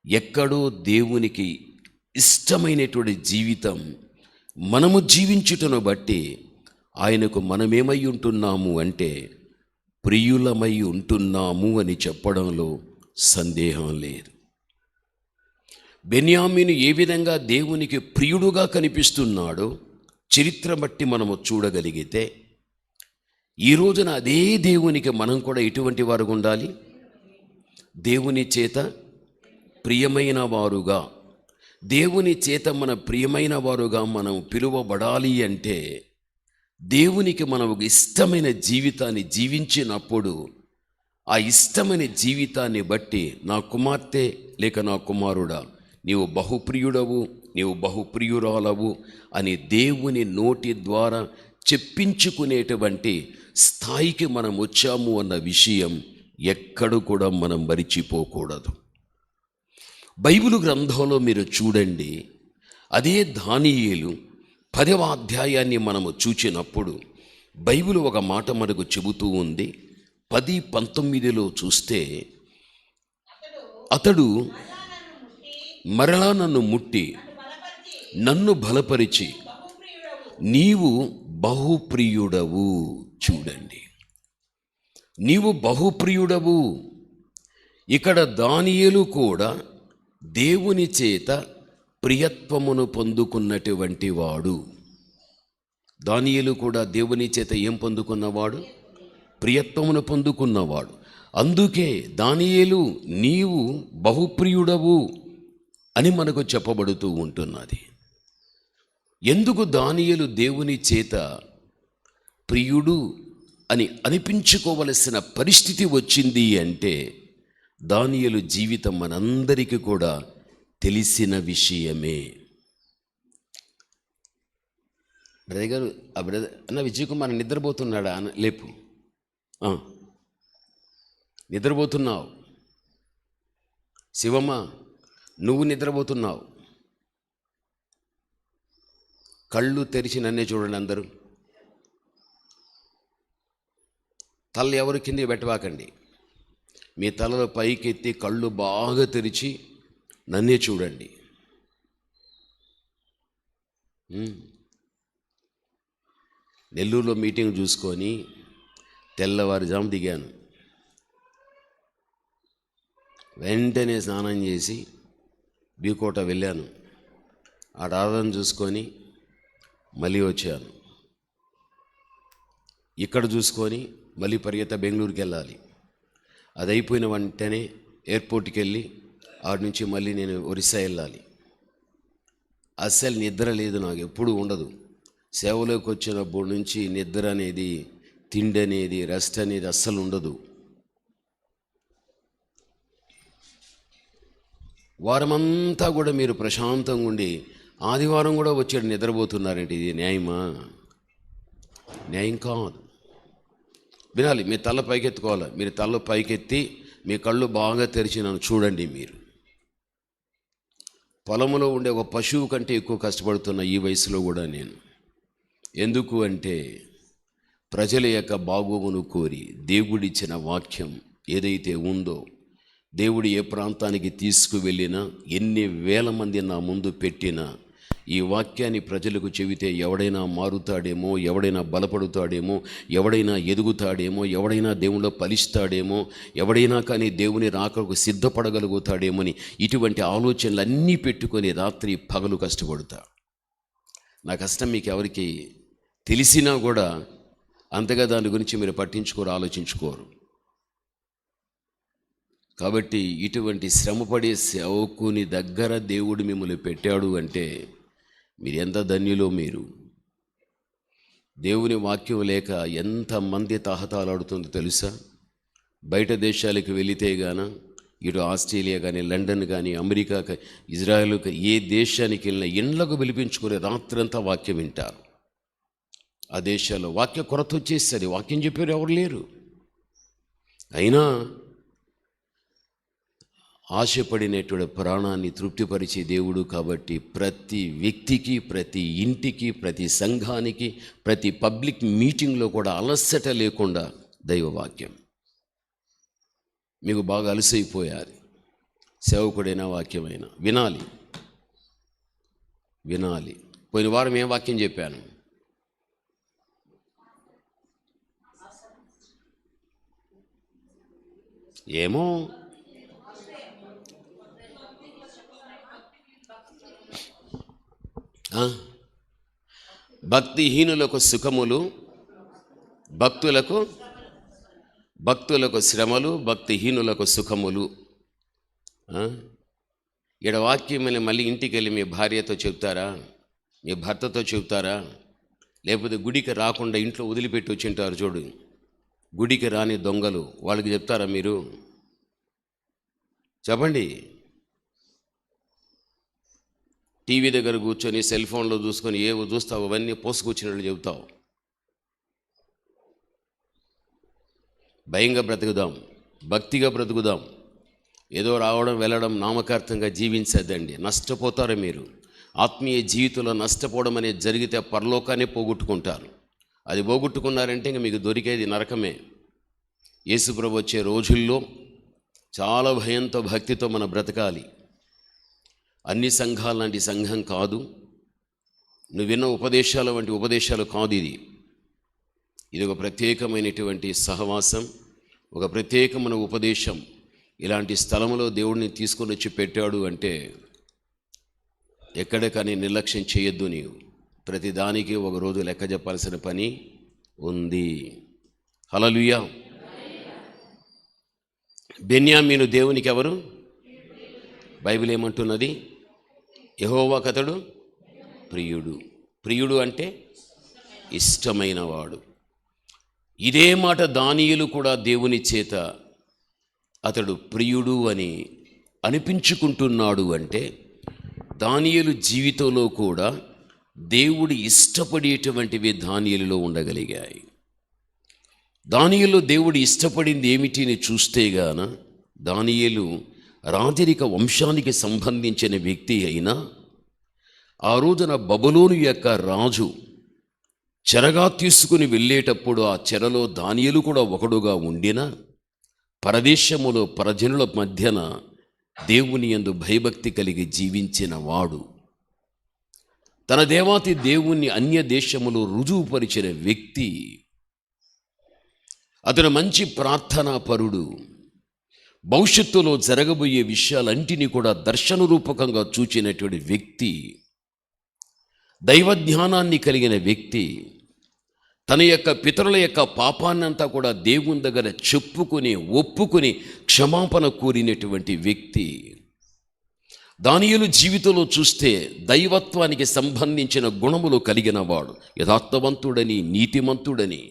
ఎక్కడో దేవునికి ఇష్టమైనటువంటి జీవితం మనము జీవించుటను బట్టి ఆయనకు మనమేమై ఉంటున్నాము అంటే ప్రియులమై ఉంటున్నాము అని చెప్పడంలో సందేహం లేదు. బెన్యామీను ఏ విధంగా దేవునికి ప్రియుడుగా కనిపిస్తున్నాడో చరిత్ర బట్టి మనము చూడగలిగితే ఈ రోజున అదే దేవునికి మనం కూడా ఎటువంటి వారు ఉండాలి? దేవుని చేత ప్రియమైన వారుగా, దేవుని చేత మన ప్రియమైన వారుగా మనం పిలువబడాలి అంటే దేవునికి మనం ఒక ఇష్టమైన జీవితాన్ని జీవించినప్పుడు ఆ ఇష్టమైన జీవితాన్ని బట్టి నా కుమార్తె లేక నా కుమారుడా నీవు బహుప్రియుడవు, నీవు బహుప్రియురాలవు అని దేవుని నోటి ద్వారా చెప్పించుకునేటువంటి స్థాయికి మనం వచ్చాము అన్న విషయం ఎక్కడ కూడా మనం మరిచిపోకూడదు. బైబిలు గ్రంథంలో మీరు చూడండి, అదే దానియేలు 10వ అధ్యాయాన్ని మనము చూచినప్పుడు బైబిల్ ఒక మాట మనకు చెబుతూ ఉంది. 10:19 చూస్తే అతడు మరలా నన్ను ముట్టి నన్ను బలపరిచి నీవు బహుప్రియుడవు. చూడండి, నీవు బహుప్రియుడవు. ఇక్కడ దానియేలు కూడా దేవుని చేత ప్రియత్వమును పొందుకున్నటువంటి వాడు. దానియేలు కూడా దేవుని చేత ఏం పొందుకున్నవాడు? ప్రియత్వమును పొందుకున్నవాడు. అందుకే దానియేలు నీవు బహుప్రియుడవు అని మనకు చెప్పబడుతూ ఉంటున్నది. ఎందుకు దానియేలు దేవుని చేత ప్రియుడు అని అనిపించుకోవలసిన పరిస్థితి వచ్చింది అంటే, దానియేలు జీవితం మనందరికీ కూడా తెలిసిన విషయమే. బ్రదర్ గారు, ఆ బ్రదర్ అన్న విజయ్ కుమార్ నిద్రపోతున్నాడా అన్న? లేపు, నిద్రపోతున్నావు. శివమ్మ, నువ్వు నిద్రపోతున్నావు. కళ్ళు తెరిచి నన్నే చూడండి అందరూ. తల ఎవరు కింద పెట్టవాకండి. మీ తలలో పైకెత్తి కళ్ళు బాగా తెరిచి నన్నే చూడండి. నెల్లూరులో మీటింగ్ చూసుకొని తెల్లవారుజాము దిగాను. వెంటనే స్నానం చేసి బీకోట వెళ్ళాను. ఆడ ఆరాధన చూసుకొని మళ్ళీ వచ్చాను. ఇక్కడ చూసుకొని మళ్ళీ పరిగెత్త బెంగళూరుకి వెళ్ళాలి. అది అయిపోయిన వెంటనే ఎయిర్పోర్ట్కి వెళ్ళి ఆడ నుంచి మళ్ళీ నేను ఒరిస్సా వెళ్ళాలి. అస్సలు నిద్ర లేదు, నాకు ఎప్పుడూ ఉండదు. సేవలోకి వచ్చినప్పటి నుంచి నిద్ర అనేది, తిండి అనేది, రెస్ట్ అనేది అస్సలు ఉండదు. వారమంతా కూడా మీరు ప్రశాంతంగా ఉండి ఆదివారం కూడా వచ్చాడు నిద్రపోతున్నారంటే ఇది న్యాయమా? న్యాయం కాదు. వినాలి. మీ తల పైకెత్తుకోవాలి. మీరు తల పైకెత్తి మీ కళ్ళు బాగా తెరిచి నన్ను చూడండి. మీరు పొలంలో ఉండే ఒక పశువు కంటే ఎక్కువ కష్టపడుతున్న ఈ వయసులో కూడా నేను. ఎందుకు అంటే ప్రజల యొక్క బాగోగును కోరి దేవుడిచ్చిన వాక్యం ఏదైతే ఉందో, దేవుడు ఏ ప్రాంతానికి తీసుకువెళ్ళినా, ఎన్ని వేల మంది నా ముందు పెట్టినా, ఈ వాక్యాన్ని ప్రజలకు చెబితే ఎవడైనా మారుతాడేమో, ఎవడైనా బలపడుతాడేమో, ఎవడైనా ఎదుగుతాడేమో, ఎవడైనా దేవునిలో ఫలిస్తాడేమో, ఎవడైనా కానీ దేవుని రాకకు సిద్ధపడగలుగుతాడేమోని ఇటువంటి ఆలోచనలన్నీ పెట్టుకొని రాత్రి పగలు కష్టపడతా. నా కష్టం మీకు ఎవరికి తెలిసినా కూడా అంతగా దాని గురించి మీరు పట్టించుకోరు, ఆలోచించుకోరు. కాబట్టి ఇటువంటి శ్రమపడే సేవకుని దగ్గర దేవుడు మిమ్మల్ని పెట్టాడు అంటే మీరు ఎంత ధన్యులో. మీరు దేవుని వాక్యం లేక ఎంతమంది తహతాలాడుతుందో తెలుసా? బయట దేశాలకు వెళితే గాన, ఇటు ఆస్ట్రేలియా కానీ, లండన్ కానీ, అమెరికా, ఇజ్రాయెల్, ఏ దేశానికి వెళ్ళినా ఇండ్లకు పిలిపించుకునే రాత్రంతా వాక్యం వింటారు. ఆ దేశాల్లో వాక్య కొరత వచ్చేస్తుంది. వాక్యం చెప్పారు ఎవరు లేరు. అయినా ఆశపడినటువంటి ప్రాణాన్ని తృప్తిపరిచే దేవుడు కాబట్టి ప్రతి వ్యక్తికి, ప్రతి ఇంటికి, ప్రతి సంఘానికి, ప్రతి పబ్లిక్ మీటింగ్లో కూడా అలసట లేకుండా దైవవాక్యం. మీకు బాగా అలసైపోయారు. సేవకుడైన వాక్యమైనా వినాలి. వినాలి. పోయిన వారం ఏం వాక్యం చెప్పాను? ఏమో భక్తిహీనులకు సుఖములు, భక్తులకు శ్రమలు, భక్తిహీనులకు సుఖములు. ఈడ వాక్యం మళ్ళీ ఇంటికి వెళ్ళి మీ భార్యతో చెప్తారా, మీ భర్తతో చెప్తారా? లేకపోతే గుడికి రాకుండా ఇంట్లో వదిలిపెట్టి వచ్చింటారు చూడు, గుడికి రాని దొంగలు, వాళ్ళకి చెప్తారా మీరు? చెప్పండి. టీవీ దగ్గర కూర్చొని సెల్ ఫోన్లో చూసుకొని ఏవో చూస్తావు, అవన్నీ పోసుకొచ్చినట్లు చెబుతావు. భయంగా బ్రతుకుదాం, భక్తిగా బ్రతుకుదాం. ఏదో రావడం వెళ్ళడం నామకార్థంగా జీవించద్దండి. నష్టపోతారు మీరు. ఆత్మీయ జీవితంలో నష్టపోవడం అనేది జరిగితే పరలోకాన్ని పోగొట్టుకుంటారు. అది పోగొట్టుకున్నారంటే ఇంక మీకు దొరికేది నరకమే. యేసుప్రభు వచ్చే రోజుల్లో చాలా భయంతో, భక్తితో మనం బ్రతకాలి. అన్ని సంఘాల లాంటి సంఘం కాదు, నువ్వు విన్న ఉపదేశాల వంటి ఉపదేశాలు కాదు. ఇది ఒక ప్రత్యేకమైనటువంటి సహవాసం, ఒక ప్రత్యేకమైన ఉపదేశం ఇలాంటి స్థలంలో దేవుడిని తీసుకొని వచ్చి పెట్టాడు అంటే ఎక్కడ కానీ నిర్లక్ష్యం చేయొద్దు. నీవు ప్రతిదానికి ఒక రోజు లెక్క చెప్పాల్సిన పని ఉంది. హల్లెలూయా. బెన్యామీను దేవునికి ఎవరు? బైబిల్ ఏమంటున్నది? యెహోవాకతడు ప్రియుడు. ప్రియుడు అంటే ఇష్టమైన వాడు. ఇదే మాట దానియేలు కూడా దేవుని చేత అతడు ప్రియుడు అని అనిపించుకుంటున్నాడు అంటే దానియేలు జీవితంలో కూడా దేవుడు ఇష్టపడేటువంటివి దానియేలులో ఉండగలిగాయి. దానియేలు దేవుడు ఇష్టపడింది ఏమిటిని చూస్తే గాన దానియేలు రాజరిక వంశానికి సంబంధించిన వ్యక్తి అయినా ఆ రోజున బబులోను యొక్క రాజు చెరగా తీసుకుని వెళ్ళేటప్పుడు ఆ చెరలో దానియేలు కూడా ఒకడుగా ఉండిన పరదేశములో పరజనుల మధ్యన దేవుని యందు భయభక్తి కలిగి జీవించిన వాడు, తన దేవాతి దేవుణ్ణి అన్య దేశములో రుజువుపరిచిన వ్యక్తి, అతను మంచి ప్రార్థనాపరుడు, భవిష్యత్తులో జరగబోయే విషయాలంటినీ కూడా దర్శన రూపకంగా చూచినటువంటి వ్యక్తి, దైవజ్ఞానాన్ని కలిగిన వ్యక్తి, తన యొక్క పితరుల యొక్క పాపాన్నంతా కూడా దేవుని దగ్గర చెప్పుకొని ఒప్పుకొని క్షమాపణ కోరినటువంటి వ్యక్తి. దానియేలు జీవితంలో చూస్తే దైవత్వానికి సంబంధించిన గుణములు కలిగిన వాడు, యథార్థవంతుడని నీతిమంతుడని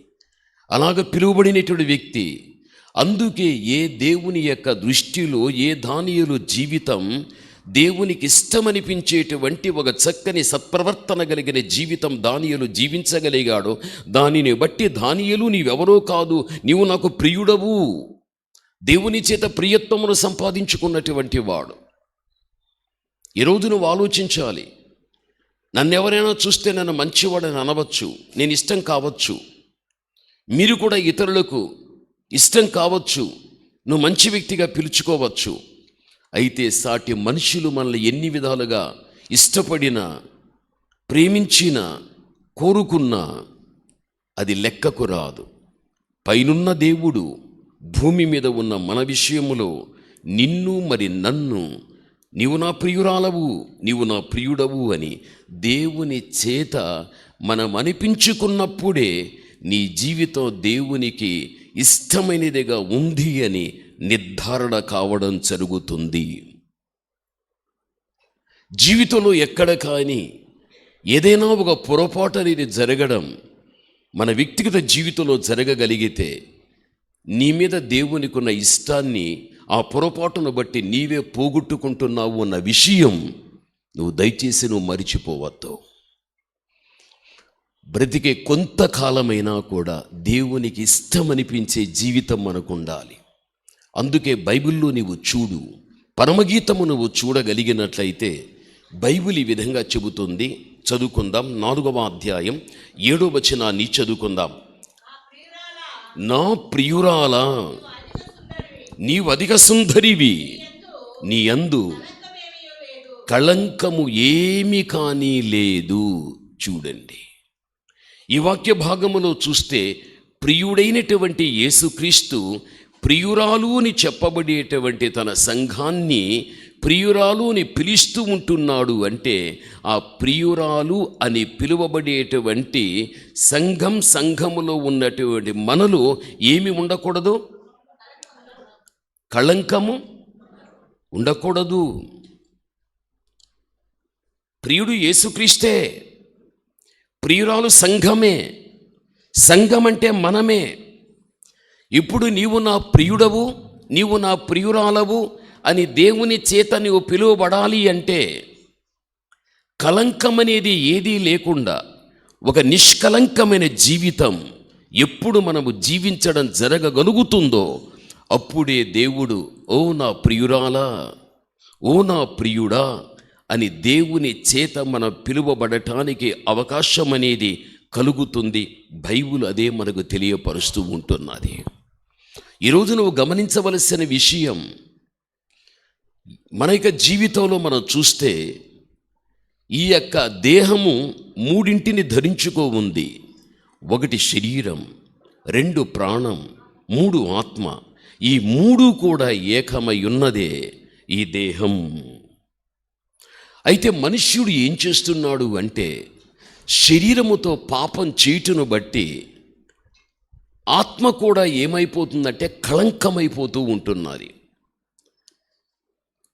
అలాగ పిలువబడినటువంటి వ్యక్తి. అందుకే ఏ దేవుని యొక్క దృష్టిలో ఏ దానియేలు జీవితం దేవునికి ఇష్టమనిపించేటువంటి ఒక చక్కని సత్ప్రవర్తన కలిగిన జీవితం దానియేలు జీవించగలిగాడు. దానిని బట్టి దానియేలు నీవెవరో కాదు, నీవు నాకు ప్రియుడవు, దేవుని చేత ప్రియత్వమును సంపాదించుకున్నటువంటి వాడు. ఈరోజు నువ్వు ఆలోచించాలి. నన్నెవరైనా చూస్తే నన్ను మంచివాడని అనవచ్చు, నేను ఇష్టం కావచ్చు, మీరు కూడా ఇతరులకు ఇష్టం కావచ్చు, నువ్వు మంచి వ్యక్తిగా పిలుచుకోవచ్చు. అయితే సాటి మనుషులు మనల్ని ఎన్ని విధాలుగా ఇష్టపడినా ప్రేమించినా కోరుకున్నా అది లెక్కకు రాదు. పైనున్న దేవుడు భూమి మీద ఉన్న మన విషయములో నిన్ను మరి నన్ను నీవు నా ప్రియురాలవు, నీవు నా ప్రియుడవు అని దేవుని చేత మనం అనిపించుకున్నప్పుడే నీ జీవితం దేవునికి ఇష్టమైనదిగా ఉంది అని నిర్ధారణ కావడం జరుగుతుంది. జీవితంలో ఎక్కడ కానీ ఏదైనా ఒక పొరపాటు అనేది జరగడం మన వ్యక్తిగత జీవితంలో జరగగలిగితే నీ మీద దేవునికి ఉన్న ఇష్టాన్ని ఆ పొరపాటును బట్టి నీవే పోగొట్టుకుంటున్నావు అన్న విషయం దయచేసి నువ్వు మరిచిపోవద్దు. బ్రతికే కొంతకాలమైనా కూడా దేవునికి ఇష్టమనిపించే జీవితం మనకు ఉండాలి. అందుకే బైబిల్లో నీవు చూడు, పరమగీతము నువ్వు చూడగలిగినట్లయితే బైబిల్ ఈ విధంగా చెబుతుంది. చదువుకుందాం. 4వ అధ్యాయం 7వ వచనాన్ని చదువుకుందాం. నా ప్రియురాలా, నీవు అధిక సుందరివి, నీ యందు కళంకము ఏమి కానీ లేదు. చూడండి, ఈ వాక్య భాగములో చూస్తే ప్రియుడైనటువంటి యేసుక్రీస్తు ప్రియురాలు అని చెప్పబడేటువంటి తన సంఘాన్ని ప్రియురాలు అని పిలుస్తూ ఉంటున్నాడు. అంటే ఆ ప్రియురాలు అని పిలువబడేటువంటి సంఘములో ఉన్నటువంటి మనలో ఏమి ఉండకూడదు? కళంకము ఉండకూడదు. ప్రియుడు యేసుక్రీస్తే, ప్రియురాలు సంఘమే. సంఘం అంటే మనమే. ఇప్పుడు నీవు నా ప్రియుడవు, నీవు నా ప్రియురాలవు అని దేవుని చేత నీవు పిలువబడాలి అంటే కళంకం అనేది ఏదీ లేకుండా ఒక నిష్కలంకమైన జీవితం ఎప్పుడు మనము జీవించడం జరగగలుగుతుందో అప్పుడే దేవుడు ఓ నా ప్రియురాలా, ఓ నా ప్రియుడా అని దేవుని చేత మనం పిలువబడటానికి అవకాశం అనేది కలుగుతుంది. బైబిల్ అదే మనకు తెలియపరుస్తూ ఉంటున్నది. ఈరోజు నువ్వు గమనించవలసిన విషయం, మన యొక్క జీవితంలో మనం చూస్తే ఈ యొక్క దేహము మూడింటిని ధరించుకో ఉంది. 1 శరీరం, 2 ప్రాణం, 3 ఆత్మ. ఈ మూడు కూడా ఏకమై ఉన్నదే ఈ దేహం. అయితే మనుష్యుడు ఏం చేస్తున్నాడు అంటే, శరీరముతో పాపం చేయుటను బట్టి ఆత్మ కూడా ఏమైపోతుందంటే కళంకమైపోతూ ఉంటున్నది.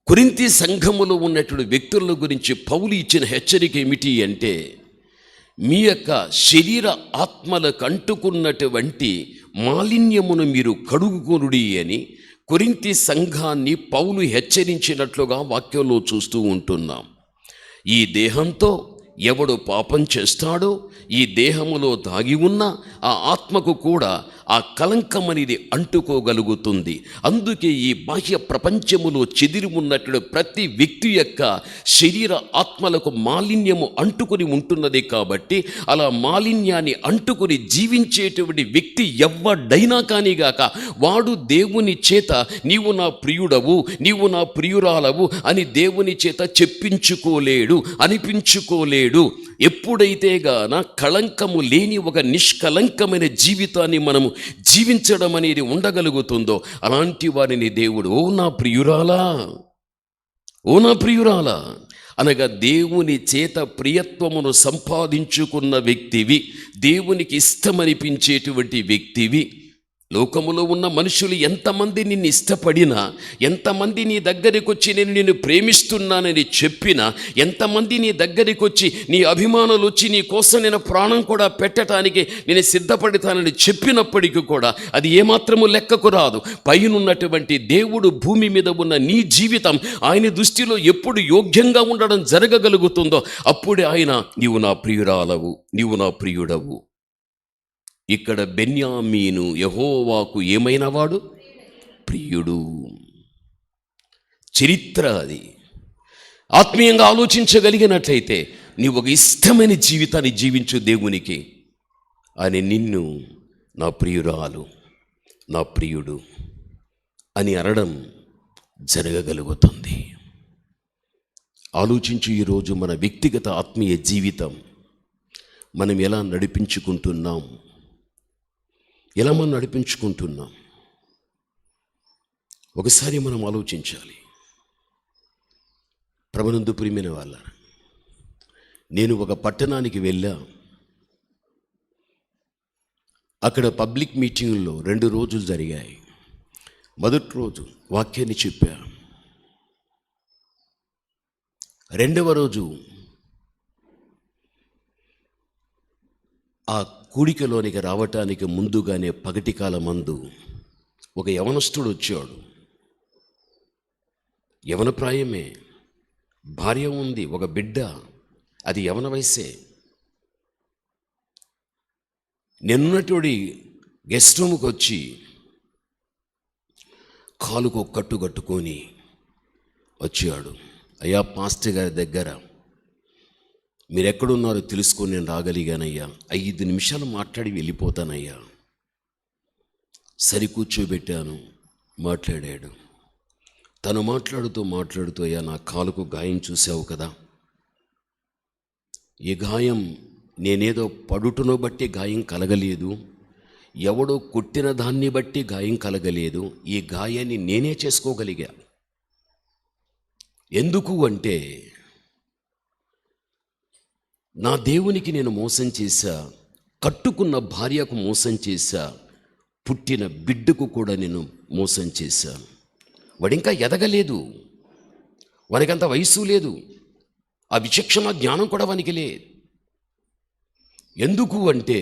కొరింథీ సంఘములో ఉన్నటువంటి వ్యక్తుల గురించి పౌలు ఇచ్చిన హెచ్చరిక ఏమిటి అంటే, మీ యొక్క శరీర ఆత్మలకు అంటుకున్నటువంటి మాలిన్యమును మీరు కడుగుకొనుడి అని కొరింథీ సంఘాన్ని పౌలు హెచ్చరించినట్లుగా వాక్యంలో చూస్తూ ఉంటున్నాం. ఈ దేహంతో ఎవడు పాపం చేస్తాడో ఈ దేహములో దాగి ఉన్న ఆ ఆత్మకు కూడా ఆ కలంకం అనేది అంటుకోగలుగుతుంది. అందుకే ఈ బాహ్య ప్రపంచములో చెదిరి ఉన్నట్లు ప్రతి వ్యక్తి యొక్క శరీర ఆత్మలకు మాలిన్యము అంటుకొని ఉంటున్నది. కాబట్టి అలా మాలిన్యాన్ని అంటుకొని జీవించేటువంటి వ్యక్తి ఎవ్వడైనా కానిగాక వాడు దేవుని చేత నీవు నా ప్రియుడవు, నీవు నా ప్రియురాలవు అని దేవుని చేత చెప్పించుకోలేడు, అనిపించుకోలేడు. ఎప్పుడైతే గాన కళంకము లేని ఒక నిష్కలంకమైన జీవితాన్ని మనము జీవించడం అనేది ఉండగలుగుతుందో అలాంటి వారిని దేవుడు ఓ నా ప్రియురాలా, ఓ నా ప్రియురాలా అనగా దేవుని చేత ప్రియత్వమును సంపాదించుకున్న వ్యక్తివి, దేవునికి ఇష్టమనిపించేటువంటి వ్యక్తివి. లోకములో ఉన్న మనుషులు ఎంతమంది నిన్ను ఇష్టపడినా, ఎంతమంది నీ దగ్గరికి వచ్చి నేను నిన్ను ప్రేమిస్తున్నానని చెప్పినా, ఎంతమంది నీ దగ్గరికి వచ్చి నీ అభిమానులు వచ్చి నీ కోసం నేను ప్రాణం కూడా పెట్టడానికి నేను సిద్ధపడతానని చెప్పినప్పటికీ కూడా అది ఏమాత్రము లెక్కకు రాదు. పైనున్నటువంటి దేవుడు భూమి మీద ఉన్న నీ జీవితం ఆయన దృష్టిలో ఎప్పుడు యోగ్యంగా ఉండడం జరగగలుగుతుందో అప్పుడే ఆయన నీవు నా ప్రియురాలవు, నీవు నా ప్రియుడవు. ఇక్కడ బెన్యామీను యెహోవాకు ఏమైన వాడు ప్రియుడు. చరిత్ర అది. ఆత్మీయంగా ఆలోచించగలిగినట్లయితే నీవు ఒక ఇష్టమైన జీవితాన్ని జీవించు దేవునికి అని నిన్ను నా ప్రియురాలు, నా ప్రియుడు అని అనడం జరగగలుగుతుంది. ఆలోచించు, ఈరోజు మన వ్యక్తిగత ఆత్మీయ జీవితం మనం ఎలా నడిపించుకుంటున్నాం, ఎలా మనం నడిపించుకుంటున్నాం ఒకసారి మనం ఆలోచించాలి. ప్రభునందు ప్రియమైన వాళ్ళారా, నేను ఒక పట్టణానికి వెళ్ళా. అక్కడ పబ్లిక్ మీటింగ్లో 2 రోజులు జరిగాయి. మొదటి రోజు వాక్యాన్ని చెప్పా. రెండవ రోజు ఆ కూడికలోనికి రావటానికి ముందుగానే పగటికాల మందు ఒక యవనస్తుడు వచ్చాడు. యవన ప్రాయమే, భార్య ఉంది, ఒక బిడ్డ, అది యవన వయసే. నిన్నటి గెస్ట్ రూమ్కి వచ్చి కాలుకు కట్టు కట్టుకొని వచ్చాడు. అయ్యా పాస్టర్ గారి దగ్గర మీరు ఎక్కడున్నారో తెలుసుకొని నేను రాగలిగానయ్యా, 5 నిమిషాలు మాట్లాడి వెళ్ళిపోతానయ్యా. సరి కూర్చోబెట్టాను, మాట్లాడాడు. తను మాట్లాడుతూ అయ్యా నా కాలుకు గాయం చూసావు కదా, ఈ గాయం నేనేదో పడుటను బట్టి గాయం కలగలేదు, ఎవడో కొట్టిన దాన్ని బట్టి గాయం కలగలేదు, ఈ గాయాన్ని నేనే చేసుకోగలిగా. ఎందుకు అంటే నా దేవునికి నేను మోసం చేశా, కట్టుకున్న భార్యకు మోసం చేశా, పుట్టిన బిడ్డకు కూడా నేను మోసం చేశాను. వాడింకా ఎదగలేదు, వానికంత వయసు లేదు, ఆ విచక్షణ జ్ఞానం కూడా వానికి లేదు. ఎందుకు అంటే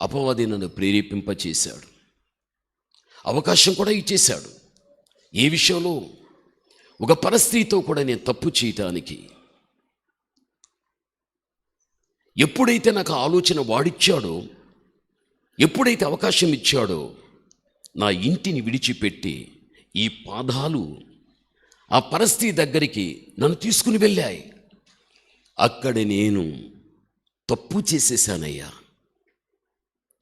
అపవాది నన్ను ప్రేరేపింపచేశాడు, అవకాశం కూడా ఇచ్చేశాడు. ఏ విషయంలో? ఒక పరిస్థితితో కూడా నేను తప్పు చేయటానికి. ఎప్పుడైతే నాకు ఆలోచన వాడిచ్చాడో, ఎప్పుడైతే అవకాశం ఇచ్చాడో, నా ఇంటిని విడిచిపెట్టి ఈ పాదాలు ఆ పరిస్థితి దగ్గరికి నన్ను తీసుకుని వెళ్ళాయి. అక్కడ నేను తప్పు చేసేసానయ్యా,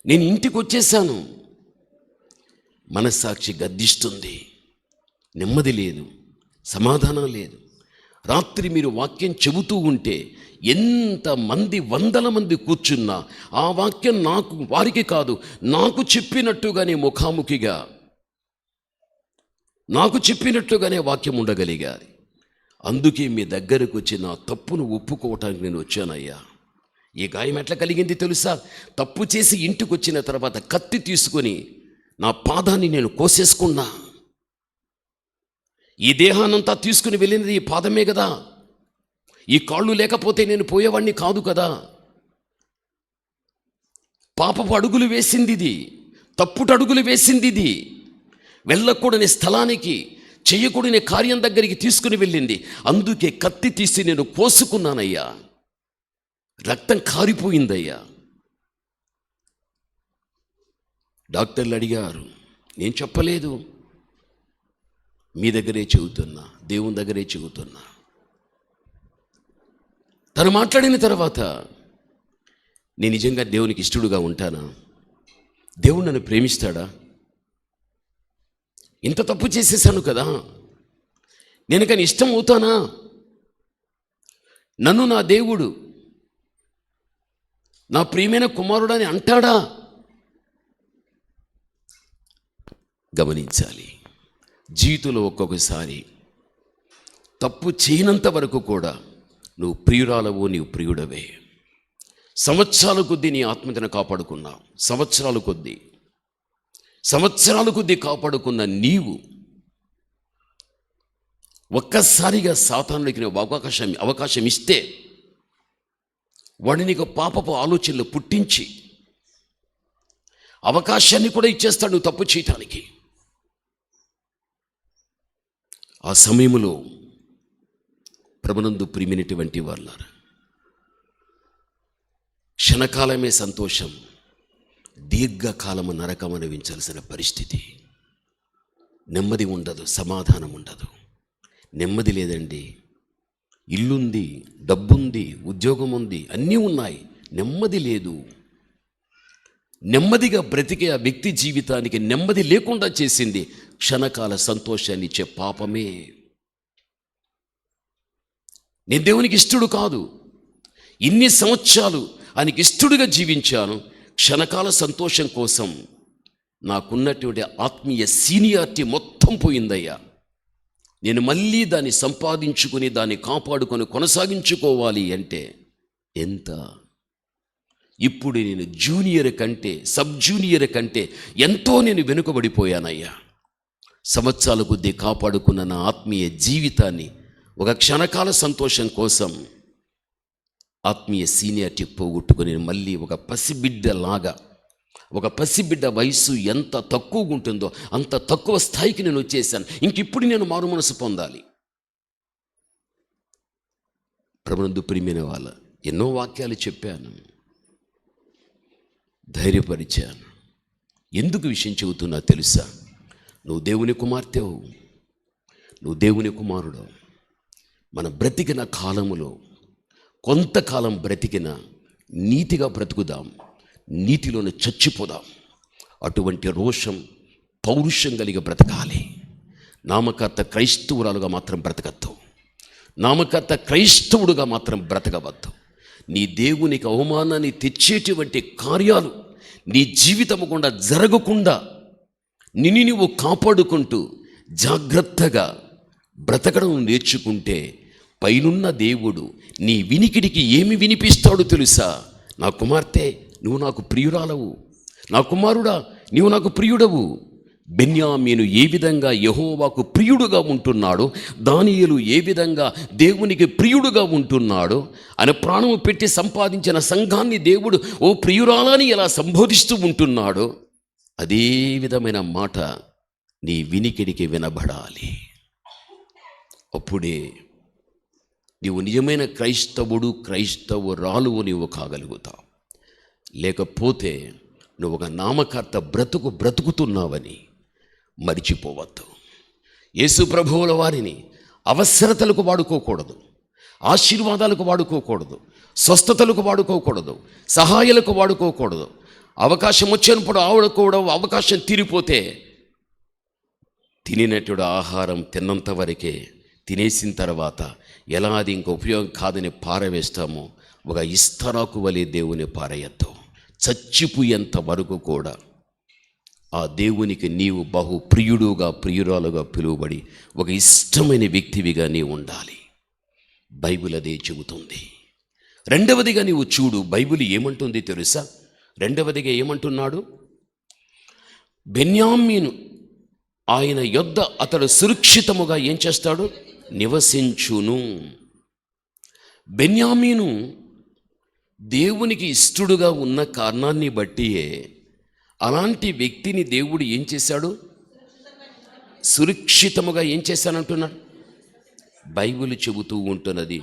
నేను ఇంటికి వచ్చేసాను. మనస్సాక్షి గద్దిస్తుంది, నెమ్మది లేదు, సమాధానం లేదు. రాత్రి మీరు వాక్యం చెబుతూ ఉంటే ఎంతమంది 100 మంది కూర్చున్నా ఆ వాక్యం వారికి కాదు, నాకు చెప్పినట్టుగానే ముఖాముఖిగా నాకు చెప్పినట్లుగానే వాక్యం ఉండగలిగాలి. అందుకే మీ దగ్గరకు వచ్చి నా తప్పును ఒప్పుకోవటానికి నేను వచ్చానయ్యా. ఈ గాయం ఎట్లా కలిగింది తెలుసా? తప్పు చేసి ఇంటికి వచ్చిన తర్వాత కత్తి తీసుకొని నా పాదాన్ని నేను కోసేసుకున్నా. ఈ దేహాన్నంతా తీసుకుని వెళ్ళినది ఈ పాదమే కదా. ఈ కాళ్ళు లేకపోతే నేను పోయేవాడిని కాదు కదా. పాపపు అడుగులు వేసింది ఇది, తప్పుట అడుగులు వేసింది ఇది. వెళ్ళకూడని స్థలానికి, చేయకూడని కార్యం దగ్గరికి తీసుకుని వెళ్ళింది. అందుకే కత్తి తీసి నేను కోసుకున్నానయ్యా. రక్తం కారిపోయిందయ్యా. డాక్టర్లు అడిగారు, నేను చెప్పలేదు, మీ దగ్గరే చెబుతున్నా, దేవుని దగ్గరే చెబుతున్నా. తను మాట్లాడిన తర్వాత నేను నిజంగా దేవునికి ఇష్టడుగా ఉంటానా? దేవుడు నన్ను ప్రేమిస్తాడా? ఇంత తప్పు చేసేసాను కదా, నేను కానీ ఇష్టం అవుతానా? నన్ను నా దేవుడు నా ప్రియమైన కుమారుడని అంటాడా? గమనించాలి, జీవితంలో ఒక్కొక్కసారి తప్పు చేయనంత వరకు కూడా నువ్వు ప్రియురాలవు, నీవు ప్రియుడవే. సంవత్సరాల కొద్దీ నీ ఆత్మహత్యను కాపాడుకున్నావు. సంవత్సరాల కొద్దీ కాపాడుకున్న నీవు ఒక్కసారిగా సాతానుడికి నువ్వు అవకాశం ఇస్తే వాడు నీకు పాపపు ఆలోచనలు పుట్టించి అవకాశాన్ని కూడా ఇచ్చేస్తాడు నువ్వు తప్పు చేయటానికి. ఆ సమయంలో ప్రభునందు ప్రియమైనటువంటి వారులారా, క్షణకాలమే సంతోషం, దీర్ఘకాలము నరకం అనుభవించాల్సిన పరిస్థితి. నెమ్మది ఉండదు, సమాధానం ఉండదు. నెమ్మది లేదండి. ఇల్లుంది, డబ్బుంది, ఉద్యోగం ఉంది, అన్నీ ఉన్నాయి, నెమ్మది లేదు. నెమ్మదిగా బ్రతికే ఆ వ్యక్తి జీవితానికి నెమ్మది లేకుండా చేసింది క్షణకాల సంతోషాన్ని ఇచ్చే పాపమే. నేను దేవునికి ఇష్టడు కాదు, ఇన్ని సంవత్సరాలు ఆయనకి ఇష్టడుగా జీవించాను. క్షణకాల సంతోషం కోసం నాకున్నటువంటి ఆత్మీయ సీనియారిటీ మొత్తం పోయిందయ్యా. నేను మళ్ళీ దాన్ని సంపాదించుకుని దాన్ని కాపాడుకొని కొనసాగించుకోవాలి అంటే ఎంత? ఇప్పుడు నేను జూనియర్ కంటే, సబ్ జూనియర్ కంటే ఎంతో నేను వెనుకబడిపోయానయ్యా. సంవత్సరాల కొద్దీ కాపాడుకున్న నా ఆత్మీయ జీవితాన్ని ఒక క్షణకాల సంతోషం కోసం ఆత్మీయ సీనియారిటీ పోగొట్టుకుని మళ్ళీ ఒక పసిబిడ్డ వయసు ఎంత తక్కువగా ఉంటుందో అంత తక్కువ స్థాయికి నేను వచ్చేసాను. ఇంకిప్పుడు నేను మారు మనసు పొందాలి. ప్రభునందు ప్రియమైన వాళ్ళ, ఎన్నో వాక్యాలు చెప్పాను, ధైర్యపరిచాను. ఎందుకు విషయం చెబుతున్నా తెలుసా? నువ్వు దేవుని కుమార్తెవు, నువ్వు దేవుని కుమారుడు. మన బ్రతికిన కాలములో కొంతకాలం బ్రతికిన నీతిగా బ్రతుకుదాం, నీతిలోనే చచ్చిపోదాం. అటువంటి రోషం, పౌరుషం కలిగి బ్రతకాలి. నామకర్త క్రైస్తవురాలుగా మాత్రం బ్రతకద్దు, నామకర్త క్రైస్తవుడుగా మాత్రం బ్రతకవద్దు. నీ దేవునికి అవమానాన్ని తెచ్చేటువంటి కార్యాలు నీ జీవితము గుండా జరగకుండా నిన్ను నువ్వు కాపాడుకుంటూ జాగ్రత్తగా బ్రతకడం నేర్చుకుంటే పైనున్న దేవుడు నీ వినికిడికి ఏమి వినిపిస్తాడో తెలుసా? నా కుమార్తె, నువ్వు నాకు ప్రియురాలవు, నా కుమారుడా, నీవు నాకు ప్రియుడవు. బెన్యామీను ఏ విధంగా యెహోవాకు ప్రియుడుగా ఉంటున్నాడో, దానియేలు ఏ విధంగా దేవునికి ప్రియుడుగా ఉంటున్నాడో, ఆయన ప్రాణము పెట్టి సంపాదించిన సంఘాన్ని దేవుడు ఓ ప్రియురాలని ఎలా సంబోధిస్తూ ఉంటున్నాడో, అదే విధమైన మాట నీ వినికిడికి వినబడాలి. అప్పుడే నీవు నిజమైన క్రైస్తవురాలువు నీవు కాగలుగుతావు. లేకపోతే నువ్వు ఒక నామకర్త బ్రతుకుతున్నావని మరిచిపోవద్దు. యేసు ప్రభువుల వారిని అవసరతలకు వాడుకోకూడదు, ఆశీర్వాదాలకు వాడుకోకూడదు, స్వస్థతలకు వాడుకోకూడదు, సహాయాలకు వాడుకోకూడదు. అవకాశం వచ్చినప్పుడు ఆవుడుకోవడం, అవకాశం తీరిపోతే తినినటువంటి ఆహారం తిన్నంత వరకే, తినేసిన తర్వాత ఎలా అది ఇంక ఉపయోగం కాదని పారవేస్తామో ఒక ఇస్తరాకు వలె దేవుని పారేయద్దు. చచ్చిపోయేంత వరకు కూడా ఆ దేవునికి నీవు బహు ప్రియుడుగా ప్రియురాలుగా పిలువబడి ఒక ఇష్టమైన వ్యక్తివిగా నీవు ఉండాలి. బైబిల్ అదే చెబుతుంది. రెండవదిగా నీవు చూడు, బైబిల్ ఏమంటుంది తెలుసా? రెండవదిగా ఏమంటున్నాడు? బెన్యామీను ఆయన యొద్ద అతడు సురక్షితముగా ఏం చేస్తాడు? నివసించును. బెన్యామీను దేవునికి ఇష్టడుగా ఉన్న కారణాన్ని బట్టియే అలాంటి వ్యక్తిని దేవుడు ఏం చేశాడు? సురక్షితముగా ఏం చేశానంటున్నాడు? బైబిల్ చెబుతూ ఉంటున్నది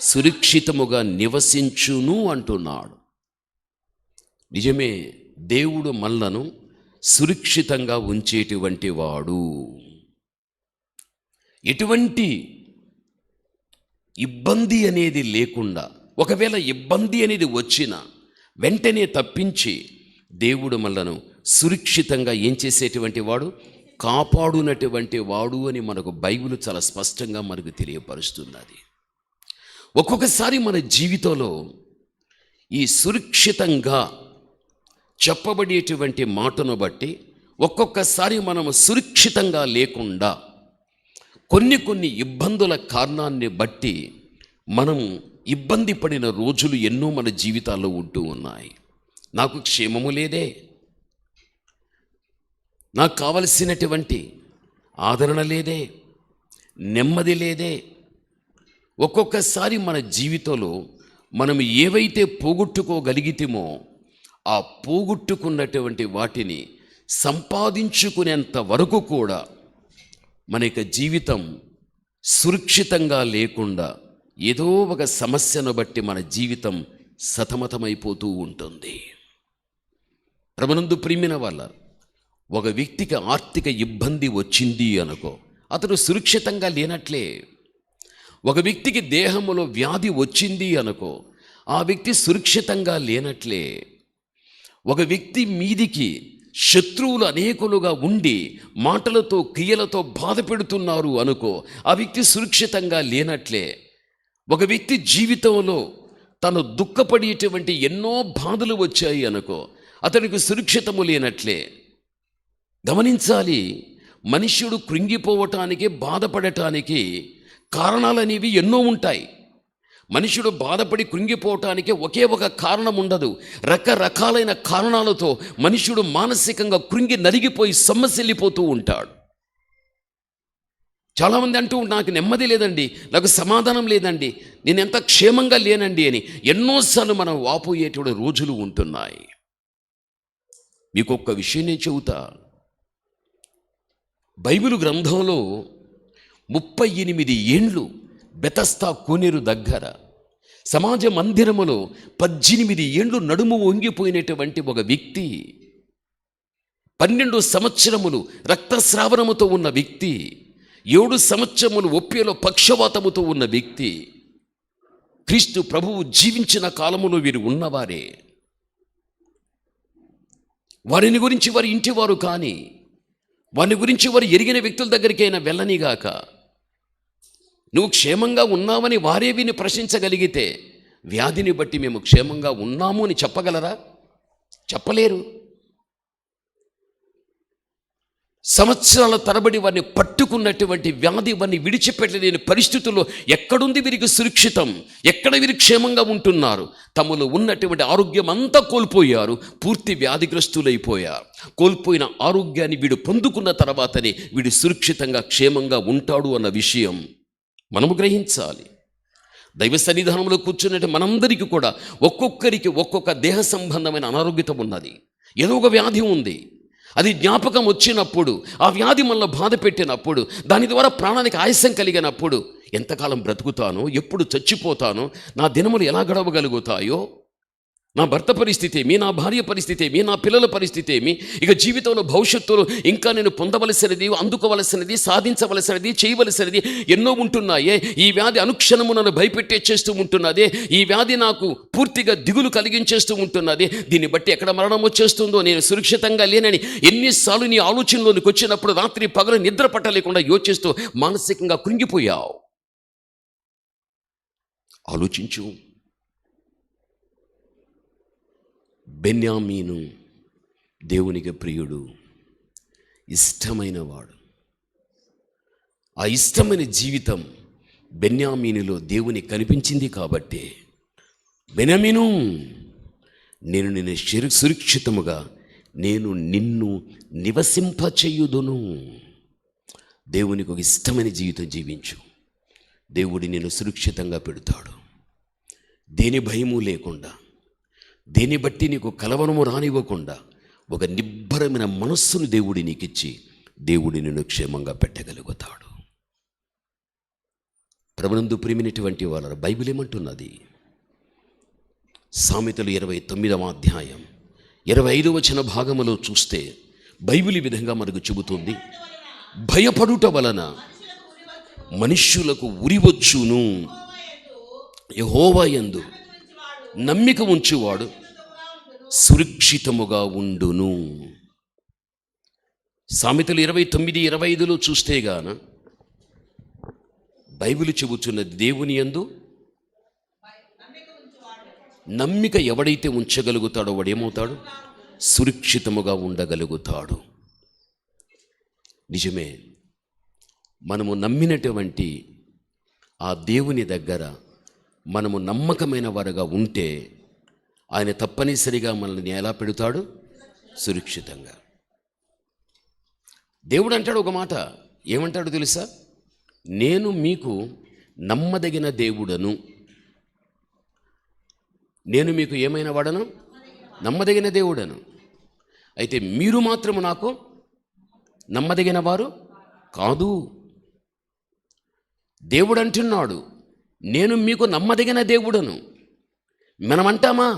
సురక్షితముగా నివసించును అంటున్నాడు. నిజమే, దేవుడు మనలను సురక్షితంగా ఉంచేటువంటి వాడు. ఎటువంటి ఇబ్బంది అనేది లేకుండా, ఒకవేళ ఇబ్బంది అనేది వచ్చినా వెంటనే తప్పించి దేవుడు మనలను సురక్షితంగా ఏం చేసేటువంటి వాడు? కాపాడునటువంటి వాడు అని మనకు బైబిల్ చాలా స్పష్టంగా మనకు తెలియపరుస్తున్నది. ఒక్కొక్కసారి మన జీవితంలో ఈ సురక్షితంగా చెప్పబడేటువంటి మాటను బట్టి ఒక్కొక్కసారి మనము సురక్షితంగా లేకుండా కొన్ని ఇబ్బందుల కారణాన్ని బట్టి మనం ఇబ్బంది పడిన రోజులు ఎన్నో మన జీవితాల్లో ఉంటూ ఉన్నాయి. నాకు క్షేమము లేదే, నాకు కావలసినటువంటి ఆదరణ లేదే, నెమ్మది లేదే. ఒక్కొక్కసారి మన జీవితంలో మనం ఏవైతే పోగొట్టుకోగలిగితేమో ఆ పోగొట్టుకున్నటువంటి వాటిని సంపాదించుకునేంత వరకు కూడా మన యొక్క జీవితం సురక్షితంగా లేకుండా ఏదో ఒక సమస్యను బట్టి మన జీవితం సతమతమైపోతూ ఉంటుంది. ప్రభునందు ప్రియమైన వాళ్ళ, ఒక వ్యక్తికి ఆర్థిక ఇబ్బంది వచ్చింది అనుకో, అతడు సురక్షితంగా లేనట్లే. ఒక వ్యక్తికి దేహములో వ్యాధి వచ్చింది అనుకో, ఆ వ్యక్తి సురక్షితంగా లేనట్లే. ఒక వ్యక్తి మీదికి శత్రువులు అనేకులుగా ఉండి మాటలతో క్రియలతో బాధ పెడుతున్నారు అనుకో, ఆ వ్యక్తి సురక్షితంగా లేనట్లే. ఒక వ్యక్తి జీవితంలో తను దుఃఖపడేటువంటి ఎన్నో బాధలు వచ్చాయి అనుకో, అతనికి సురక్షితము లేనట్లే. గమనించాలి, మనుష్యుడు కృంగిపోవటానికి బాధపడటానికి కారణాలు అనేవి ఎన్నో ఉంటాయి. మనుషుడు బాధపడి కృంగిపోవటానికి ఒకే ఒక కారణం ఉండదు. రకరకాలైన కారణాలతో మనుషుడు మానసికంగా కృంగి నలిగిపోయి సొమ్మసిల్లిపోతూ ఉంటాడు. చాలామంది అంటూ నాకు నెమ్మది లేదండి, నాకు సమాధానం లేదండి, నేను ఎంత క్షేమంగా లేనండి అని ఎన్నోసార్లు మనం వాపోయేటువంటి రోజులు ఉంటున్నాయి. మీకు ఒక్క విషయం నేను చెబుతా. బైబిల్ గ్రంథంలో 38 ఏండ్లు బెతస్తా కోనేరు దగ్గర సమాజ మందిరములో 18 ఏండ్లు నడుము వంగిపోయినటువంటి ఒక వ్యక్తి, 12 సంవత్సరములు రక్తస్రావణముతో ఉన్న వ్యక్తి, 7 సంవత్సరములు ఒప్పేలో పక్షవాతముతో ఉన్న వ్యక్తి, క్రీస్తు ప్రభువు జీవించిన కాలములో వీరు ఉన్నవారే. వారిని గురించి వారి ఇంటివారు కానీ, వారిని గురించి వారు ఎరిగిన వ్యక్తుల దగ్గరికైనా వెళ్ళనిగాక, నువ్వు క్షేమంగా ఉన్నావని వారే విని ప్రశ్నించగలిగితే వ్యాధిని బట్టి మేము క్షేమంగా ఉన్నాము అని చెప్పగలరా? చెప్పలేరు. సంవత్సరాల తరబడి వారిని పట్టుకున్నటువంటి వ్యాధి వారిని విడిచిపెట్టలేని పరిస్థితుల్లో ఎక్కడుంది వీరికి సురక్షితం? ఎక్కడ వీరు క్షేమంగా ఉంటున్నారు? తమలో ఉన్నటువంటి ఆరోగ్యం అంతా కోల్పోయారు, పూర్తి వ్యాధిగ్రస్తులైపోయారు. కోల్పోయిన ఆరోగ్యాన్ని వీడు పొందుకున్న తర్వాతనే వీడు సురక్షితంగా క్షేమంగా ఉంటాడు అన్న విషయం మనము గ్రహించాలి. దైవ సన్నిధానంలో కూర్చున్నట్టు మనందరికీ కూడా ఒక్కొక్కరికి ఒక్కొక్క దేహ సంబంధమైన అనారోగ్యత ఉన్నది. ఏదో ఒక వ్యాధి ఉంది. అది జ్ఞాపకం వచ్చినప్పుడు, ఆ వ్యాధి మనల్ని బాధ పెట్టినప్పుడు, దాని ద్వారా ప్రాణానికి ఆయాసం కలిగినప్పుడు ఎంతకాలం బ్రతుకుతానో, ఎప్పుడు చచ్చిపోతానో, నా దినములు ఎలా గడవగలుగుతాయో, నా భర్త పరిస్థితి ఏమి, నా భార్య పరిస్థితి ఏమి, నా పిల్లల పరిస్థితి ఏమి, ఇక జీవితంలో భవిష్యత్తులో ఇంకా నేను పొందవలసినది, అందుకోవలసినది, సాధించవలసినది, చేయవలసినది ఎన్నో ఉంటున్నాయే. ఈ వ్యాధి అనుక్షణము నన్ను భయపెట్టే చేస్తూ ఉంటున్నదే. ఈ వ్యాధి నాకు పూర్తిగా దిగులు కలిగించేస్తూ ఉంటున్నది. దీన్ని బట్టి ఎక్కడ మరణం వచ్చేస్తుందో, నేను సురక్షితంగా లేనని ఎన్నిసార్లు నీ ఆలోచనలోనికి వచ్చినప్పుడు రాత్రి పగలు నిద్ర పట్టలేకుండా యోచిస్తూ మానసికంగా కృంగిపోయావు. ఆలోచించు. బెన్యామీను దేవునికి ప్రియుడు, ఇష్టమైనవాడు. ఆ ఇష్టమైన జీవితం బెన్యామీనులో దేవుని కనిపించింది కాబట్టి, బెన్యామీను, నేను నిన్ను సురక్షితముగా నేను నిన్ను నివసింపచేయుదును. దేవునికి ఒక ఇష్టమైన జీవితం జీవించు, దేవుడు నిన్ను సురక్షితంగా పెడతాడు. దేని భయము లేకుండా, దేని బట్టి నీకు కలవరము రానివ్వకుండా ఒక నిబ్బరమైన మనస్సును దేవుడి నీకిచ్చి దేవుడి నిన్ను క్షేమంగా పెట్టగలుగుతాడు. ప్రభునందు ప్రియమైనటువంటి వాళ్ళ బైబిల్ ఏమంటున్నది? సామెతలు 29వ అధ్యాయం 25వ వచన భాగములో చూస్తే బైబిల్ ఈ విధంగా మనకు చెబుతుంది, భయపడుట వలన మనుష్యులకు ఉరివచ్చును, యెహోవా యందు నమ్మిక ఉంచువాడు సురక్షితముగా ఉండును. సామెతలు 29:25లో చూస్తే గాన బైబిల్ చెబుతున్నది, దేవుని యందు నమ్మిక ఎవడైతే ఉంచగలుగుతాడో వాడేమవుతాడు? సురక్షితముగా ఉండగలుగుతాడు. నిజమే, మనము నమ్మినటువంటి ఆ దేవుని దగ్గర మనము నమ్మకమైన వారుగా ఉంటే ఆయన తప్పనిసరిగా మనల్ని ఎలా పెడతాడు? సురక్షితంగా. దేవుడు అంటాడు ఒక మాట, ఏమంటాడు తెలుసా? నేను మీకు నమ్మదగిన దేవుడను. నేను మీకు ఏమైనా వాడను? నమ్మదగిన దేవుడను. అయితే మీరు మాత్రము నాకు నమ్మదగిన వారు కాదు. దేవుడు అంటున్నాడు, నేను మీకు నమ్మదగిన దేవుడను. మనం అంటామా,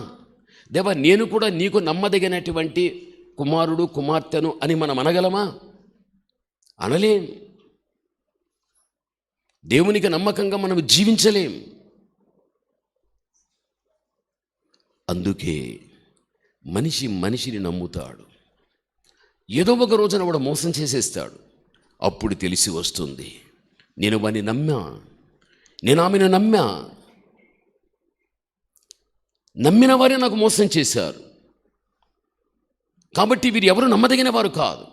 దేవా నేను కూడా నీకు నమ్మదగినటువంటి కుమారుడు కుమార్తెను అని మనం అనగలమా? అనలేం. దేవునికి నమ్మకంగా మనం జీవించలేం. అందుకే మనిషిని నమ్ముతాడు, ఏదో ఒక రోజున వాడు మోసం చేసేస్తాడు. అప్పుడు తెలిసి వస్తుంది, నేను వాడిని నమ్మా, నేను ఆమెను నమ్మా, నమ్మిన వారే నాకు మోసం చేశారు, కాబట్టి వీరు ఎవరు నమ్మదగిన వారు కాదు.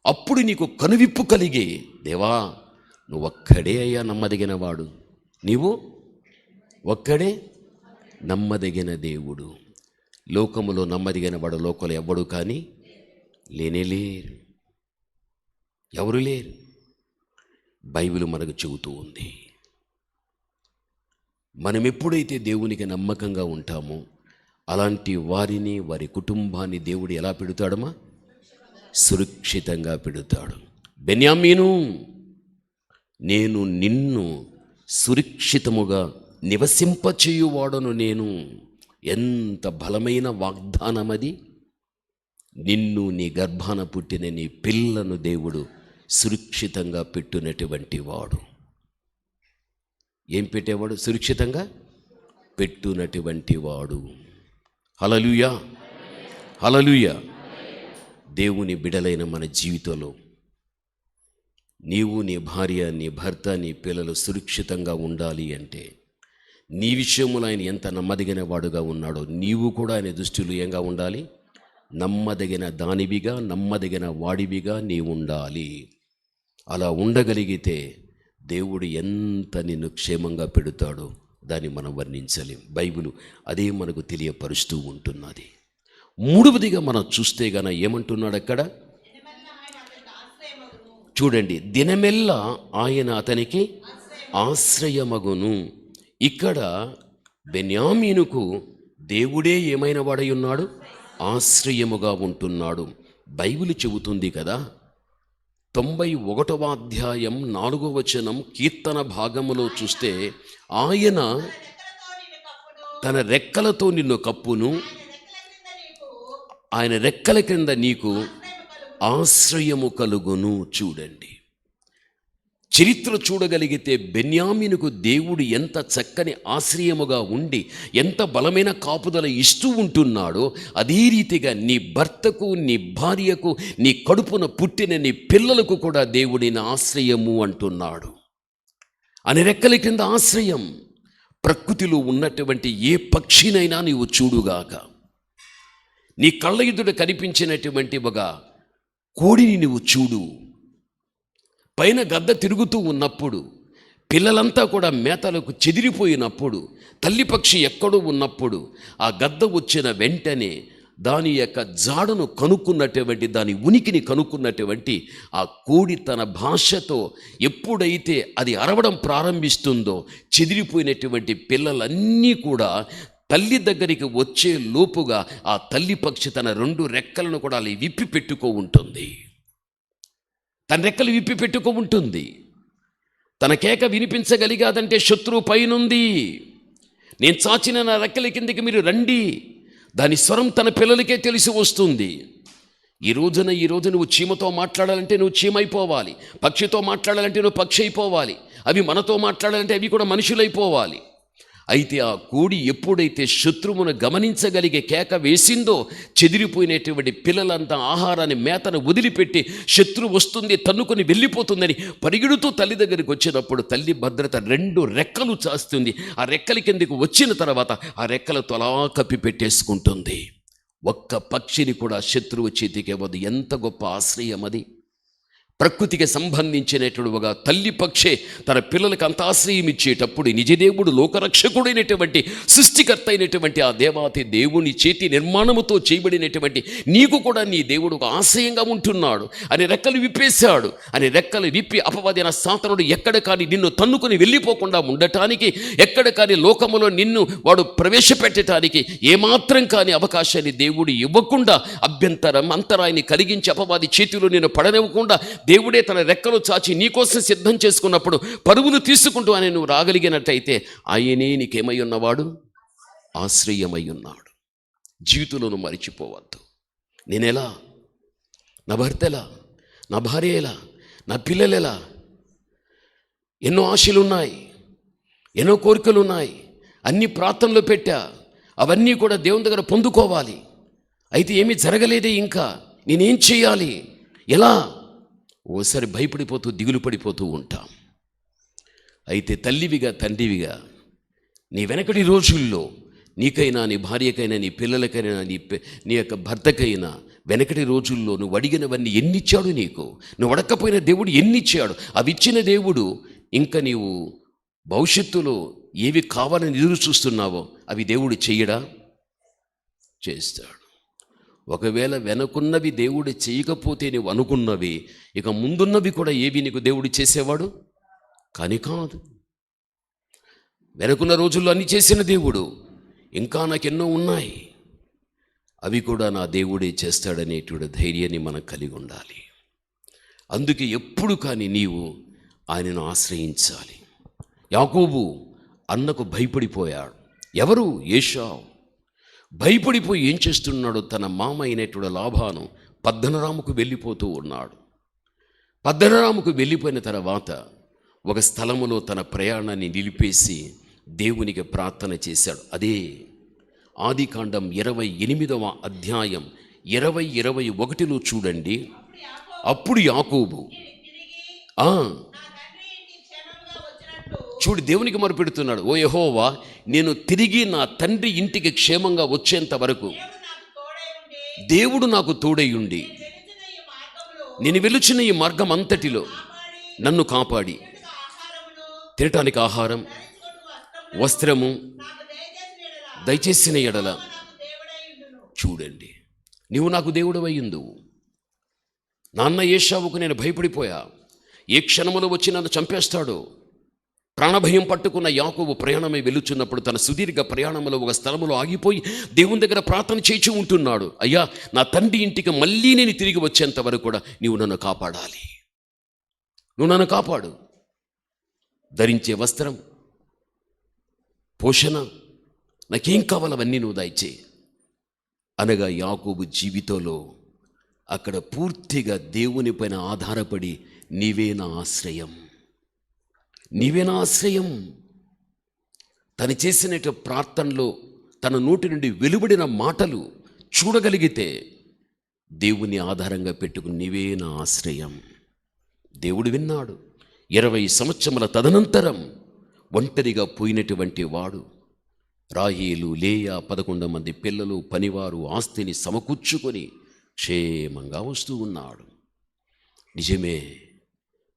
అప్పుడు నీకు కనువిప్పు కలిగి, దేవా నువ్వు ఒక్కడే అయ్యా నమ్మదగిన వాడు, నీవు ఒక్కడే నమ్మదగిన దేవుడు. లోకములో నమ్మదగిన వాడు లోకంలో ఎవ్వడు కానీ లేనేలేరు, ఎవరు లేరు. బైబిల్ మనకు చెబుతూ ఉంది. మనం ఎప్పుడైతే దేవునికి నమ్మకంగా ఉంటామో అలాంటి వారిని, వారి కుటుంబాన్ని దేవుడు ఎలా పెడతాడమ్మా? సురక్షితంగా పెడతాడు. బెన్యామీను, నేను నిన్ను సురక్షితముగా నివసింపచేయువాడను నేను. ఎంత బలమైన వాగ్దానం అది! నిన్ను, నీ గర్భాన పుట్టిన నీ పిల్లను దేవుడు సురక్షితంగా పెట్టునటువంటి వాడు. ఏం పెట్టేవాడు? సురక్షితంగా పెట్టునటువంటి వాడు. హల్లెలూయా, హల్లెలూయా. దేవుని బిడలైన మన జీవితంలో నీవు, నీ భార్య, నీ భర్త, నీ పిల్లలు సురక్షితంగా ఉండాలి అంటే నీ విషయములో ఆయన ఎంత నమ్మదగిన వాడుగా ఉన్నాడో నీవు కూడా ఆయన దృష్టిలో ఏంగా ఉండాలి? నమ్మదగిన దానివిగా, నమ్మదగిన వాడివిగా నీవు ఉండాలి. అలా ఉండగలిగితే దేవుడు ఎంత నిన్ను క్షేమంగా పెడతాడో దాన్ని మనం వర్ణించలేం. బైబిల్ అదే మనకు తెలియపరుస్తూ ఉంటున్నది. మూడవదిగా మనం చూస్తే గన ఏమంటున్నాడు అక్కడ? చూడండి, దినమెల్లా ఆయన అతనికి ఆశ్రయమగును. ఇక్కడ బెన్యామీనుకు దేవుడే ఏమైన వాడై ఉన్నాడు? ఆశ్రయముగా ఉంటున్నాడు. బైబిల్ చెబుతుంది కదా, 91వ అధ్యాయం 4వ వచనం కీర్తన భాగములో చూస్తే, ఆయన తన రెక్కలతో నిన్ను కప్పును, ఆయన రెక్కల క్రింద నీకు ఆశ్రయము కలుగును. చూడండి, చరిత్ర చూడగలిగితే బెన్యామీనుకు దేవుడు ఎంత చక్కని ఆశ్రయముగా ఉండి ఎంత బలమైన కాపుదల ఇస్తూ ఉంటున్నాడో అదే రీతిగా నీ భర్తకు, నీ భార్యకు, నీ కడుపున పుట్టిన నీ పిల్లలకు కూడా దేవుడిని ఆశ్రయము అంటున్నాడు. అని రెక్కల కింద ఆశ్రయం. ప్రకృతిలో ఉన్నటువంటి ఏ పక్షినైనా నీవు చూడుగాక, నీ కళ్ళ ఎదుట కనిపించినటువంటి ఒక కోడిని నువ్వు చూడు. పైన గద్ద తిరుగుతూ ఉన్నప్పుడు, పిల్లలంతా కూడా మేతలకు చెదిరిపోయినప్పుడు, తల్లి పక్షి ఎక్కడో ఉన్నప్పుడు ఆ గద్ద వచ్చిన వెంటనే దాని యొక్క జాడను కనుక్కున్నటువంటి, దాని ఉనికిని కనుక్కున్నటువంటి ఆ కోడి తన భాషతో ఎప్పుడైతే అది అరవడం ప్రారంభిస్తుందో చెదిరిపోయినటువంటి పిల్లలన్నీ కూడా తల్లి దగ్గరికి వచ్చే లోపుగా ఆ తల్లి పక్షి తన 2 రెక్కలను కూడా అలా విప్పి పెట్టుకో ఉంటుంది. తన రెక్కలు విప్పి పెట్టుకో ఉంటుంది. తన కేక వినిపించగలిగాదంటే శత్రువు పైనుంది, నేను చాచిన నా రెక్కల కిందికి మీరు రండి. దాని స్వరం తన పిల్లలకే తెలిసి వస్తుంది. ఈ రోజు నువ్వు చీమతో మాట్లాడాలంటే నువ్వు చీమైపోవాలి, పక్షితో మాట్లాడాలంటే నువ్వు పక్షి అయిపోవాలి, అవి మనతో మాట్లాడాలంటే అవి కూడా మనుషులైపోవాలి. అయితే ఆ కోడి ఎప్పుడైతే శత్రువును గమనించగలిగే కేక వేసిందో, చెదిరిపోయినటువంటి పిల్లలంతా ఆహారాన్ని మేతను వదిలిపెట్టి శత్రువు వస్తుంది తన్నుకొని వెళ్ళిపోతుందని పరిగెడుతూ తల్లి దగ్గరికి వచ్చినప్పుడు తల్లి భద్రత 2 రెక్కలు చాస్తుంది. ఆ రెక్కల కిందకు వచ్చిన తర్వాత ఆ రెక్కలతో అలా కప్పి పెట్టేసుకుంటుంది. ఒక్క పక్షిని కూడా శత్రువు చేతికి ఇవ్వదు. ఎంత గొప్ప ఆశ్రయం అది! ప్రకృతికి సంబంధించినటువంటిగా తల్లి పక్షే తన పిల్లలకు అంత ఆశ్రయం ఇచ్చేటప్పుడు నిజదేవుడు లోకరక్షకుడైనటువంటి సృష్టికర్త అయినటువంటి ఆ దేవాతి దేవుని చేతి నిర్మాణముతో చేయబడినటువంటి నీకు కూడా నీ దేవుడు ఒక ఆశ్రయంగా ఉంటున్నాడు అని రెక్కలు విప్పేశాడు. అని రెక్కలు విప్పి అపవాదైన సాతానుడు ఎక్కడ కానీ నిన్ను తన్నుకొని వెళ్ళిపోకుండా ఉండటానికి, ఎక్కడ కానీ లోకములో నిన్ను వాడు ప్రవేశపెట్టడానికి ఏమాత్రం కానీ అవకాశాన్ని దేవుడు ఇవ్వకుండా, అంతరాన్ని కలిగించి అపవాది చేతిలో నిన్ను పడనివ్వకుండా దేవుడే తన రెక్కలు చాచి నీకోసం సిద్ధం చేసుకున్నప్పుడు పరుగులు తీసుకుంటూ ఆయన నువ్వు రాగలిగినట్టయితే ఆయనే నీకేమై ఉన్నవాడు? ఆశ్రయమై ఉన్నాడు. జీవితంలో నువ్వు మరిచిపోవద్దు. నేనెలా, నా భర్త ఎలా, నా భార్య ఎలా, నా పిల్లలు ఎలా, ఎన్నో ఆశలు ఉన్నాయి, ఎన్నో కోరికలు ఉన్నాయి, అన్ని ప్రార్థనలు పెట్టా, అవన్నీ కూడా దేవుని దగ్గర పొందుకోవాలి. అయితే ఏమీ జరగలేదే, ఇంకా నేనేం చేయాలి, ఎలా? ఓసారి భయపడిపోతూ దిగులు పడిపోతూ ఉంటాం. అయితే తల్లివిగా తండ్రివిగా నీ వెనకటి రోజుల్లో నీకైనా, నీ భార్యకైనా, నీ పిల్లలకైనా, నీ యొక్క భర్తకైనా వెనకటి రోజుల్లో నువ్వు అడిగినవన్నీ ఎన్నిచ్చాడు నీకు? నువ్వు అడగకపోయిన దేవుడు ఎన్నిచ్చాడు? అవి ఇచ్చిన దేవుడు ఇంకా నీవు భవిష్యత్తులో ఏవి కావాలని ఎదురు చూస్తున్నావో అవి దేవుడు చెయ్యడా? చేస్తాడు. ఒకవేళ వెనకున్నవి దేవుడు చేయకపోతే నువ్వు అనుకున్నవి ఇక ముందున్నవి కూడా ఏవి నీకు దేవుడు చేసేవాడు కానీ కాదు. వెనకున్న రోజుల్లో అన్ని చేసిన దేవుడు ఇంకా నాకెన్నో ఉన్నాయి, అవి కూడా నా దేవుడే చేస్తాడనేటువంటి ధైర్యాన్ని మనం కలిగి ఉండాలి. అందుకే ఎప్పుడు కానీ నీవు ఆయనను ఆశ్రయించాలి. యాకోబు అన్నకు భయపడిపోయాడు. ఎవరు? ఏశావు. భయపడిపోయి ఏం చేస్తున్నాడు? తన మామ అయినటువంటి లాబాను పద్దనరాముకు వెళ్ళిపోతూ ఉన్నాడు. పద్దనరాముకు వెళ్ళిపోయిన తర్వాత ఒక స్థలములో తన ప్రయాణాన్ని నిలిపేసి దేవునికి ప్రార్థన చేశాడు. అదే ఆదికాండం 28వ అధ్యాయం 20-21లో చూడండి. అప్పుడు యాకోబు చూడు దేవునికి మొరపెడుతున్నాడు. ఓ యెహోవా, నేను తిరిగి నా తండ్రి ఇంటికి క్షేమంగా వచ్చేంత వరకు దేవుడు నాకు తోడై ఉండి నేను వెలుచిన ఈ మార్గం అంతటిలో నన్ను కాపాడి తినటానికి ఆహారం, వస్త్రము దయచేసిన ఎడల చూడండి, నీవు నాకు దేవుడవై ఉందువు. నాన్న ఏశావుకు నేను భయపడిపోయా, ఏ క్షణములో వచ్చి నన్ను చంపేస్తాడో. ప్రాణభయం పట్టుకున్న యాకోబు ప్రయాణమై వెళుచున్నప్పుడు తన సుదీర్ఘ ప్రయాణంలో ఒక స్థలములో ఆగిపోయి దేవుని దగ్గర ప్రార్థన చేయించి ఉంటున్నాడు. అయ్యా, నా తండ్రి ఇంటికి మళ్ళీ నేను తిరిగి వచ్చేంత వరకు కూడా నీవు నన్ను కాపాడాలి, నువ్వు నన్ను కాపాడు. ధరించే వస్త్రం, పోషణ, నాకేం కావాలవన్నీ నువ్వు దయచేయి అనగా యాకోబు జీవితంలో అక్కడ పూర్తిగా దేవుని పైన ఆధారపడి నీవే నా ఆశ్రయం, నీవే నా ఆశ్రయం. తను చేసిన ప్రార్థనలో తన నోటి నుండి వెలువడిన మాటలు చూడగలిగితే దేవుని ఆధారంగా పెట్టుకుని నీవే నా ఆశ్రయం. దేవుడు విన్నాడు. 20 సంవత్సరముల తదనంతరం ఒంటరిగా పోయినటువంటి వాడు రాహేలు, లేయా 11 మంది పిల్లలు, పనివారు, ఆస్తిని సమకూర్చుకొని క్షేమంగా వస్తూ ఉన్నాడు. నిజమే,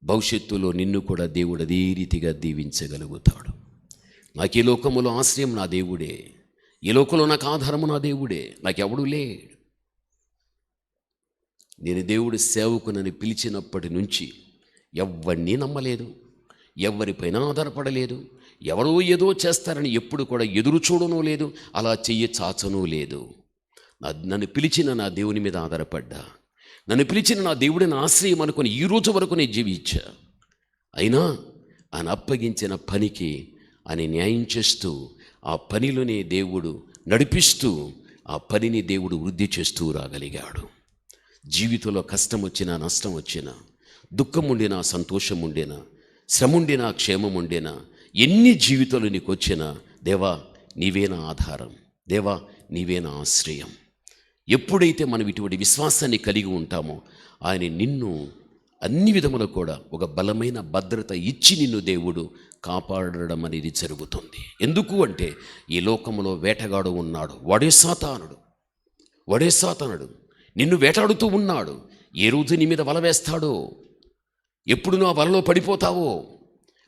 భవిష్యత్తులో నిన్ను కూడా దేవుడు అదే రీతిగా దీవించగలుగుతాడు. నాకు ఈ లోకములో ఆశ్రయం నా దేవుడే, ఈ లోకంలో నాకు ఆధారము నా దేవుడే, నాకెవడూ లేడు. నేను దేవుడి సేవకునని పిలిచినప్పటి నుంచి ఎవరిని నమ్మలేదు, ఎవరిపైన ఆధారపడలేదు, ఎవరో ఏదో చేస్తారని ఎప్పుడు కూడా ఎదురు చూడనూ లేదు, అలా చెయ్యి చాచనూ లేదు. నన్ను పిలిచిన నా దేవుని మీద ఆధారపడ్డా, నన్ను పిలిచిన నా దేవుడిని ఆశ్రయం అనుకుని ఈ రోజు వరకు నేను జీవించా. అయినా ఆయన అప్పగించిన పనికి ఆయన న్యాయం చేస్తూ, ఆ పనిలోనే దేవుడు నడిపిస్తూ, ఆ పనిని దేవుడు వృద్ధి చేస్తూ రాగలిగాడు. జీవితంలో కష్టం వచ్చినా, నష్టం వచ్చినా, దుఃఖం ఉండినా, సంతోషం ఉండినా, శ్రమ ఉండినా, క్షేమం ఉండినా, ఎన్ని జీవితాలు నీకు వచ్చినా, దేవా నీవే నా ఆధారం, దేవా నీవే నా ఆశ్రయం. ఎప్పుడైతే మనం ఇటువంటి విశ్వాసాన్ని కలిగి ఉంటామో ఆయన నిన్ను అన్ని విధములు కూడా ఒక బలమైన భద్రత ఇచ్చి నిన్ను దేవుడు కాపాడడం అనేది జరుగుతుంది. ఎందుకు అంటే ఈ లోకంలో వేటగాడు ఉన్నాడు, వాడే సాతానుడు నిన్ను వేటాడుతూ ఉన్నాడు. ఏ రోజు నీ మీద వల వేస్తాడో, ఎప్పుడు నువ్వు ఆ వలలో పడిపోతావో,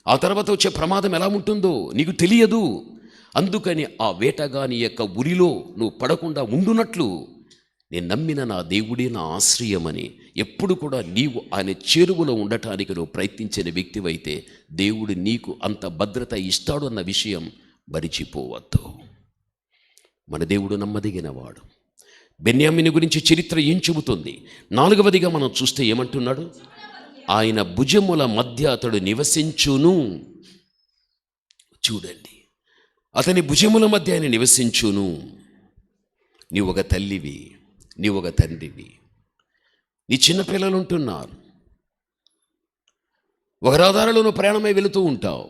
ఆ తర్వాత వచ్చే ప్రమాదం ఎలా ఉంటుందో నీకు తెలియదు. అందుకని ఆ వేటగాని యొక్క ఉరిలో నువ్వు పడకుండా ఉండునట్లు నేను నమ్మిన నా దేవుడే నా ఆశ్రయమని ఎప్పుడు కూడా నీవు ఆయన చేరువలో ఉండటానికి నువ్వు ప్రయత్నించిన వ్యక్తివైతే దేవుడు నీకు అంత భద్రత ఇస్తాడు అన్న విషయం మరిచిపోవద్దు. మన దేవుడు నమ్మదగినవాడు. బెన్యామీను గురించి చరిత్ర ఏం చెబుతుంది? 4వదిగా మనం చూస్తే ఏమంటున్నాడు? ఆయన భుజముల మధ్య అతడు నివసించును. చూడండి, అతని భుజముల మధ్య ఆయన నివసించును. నీవు ఒక తల్లివి, నీవు ఒక తండ్రివి, నీ చిన్నపిల్లలు ఉంటున్నారు, ఒక రహదారిలో నువ్వు ప్రయాణమై వెళుతూ ఉంటావు,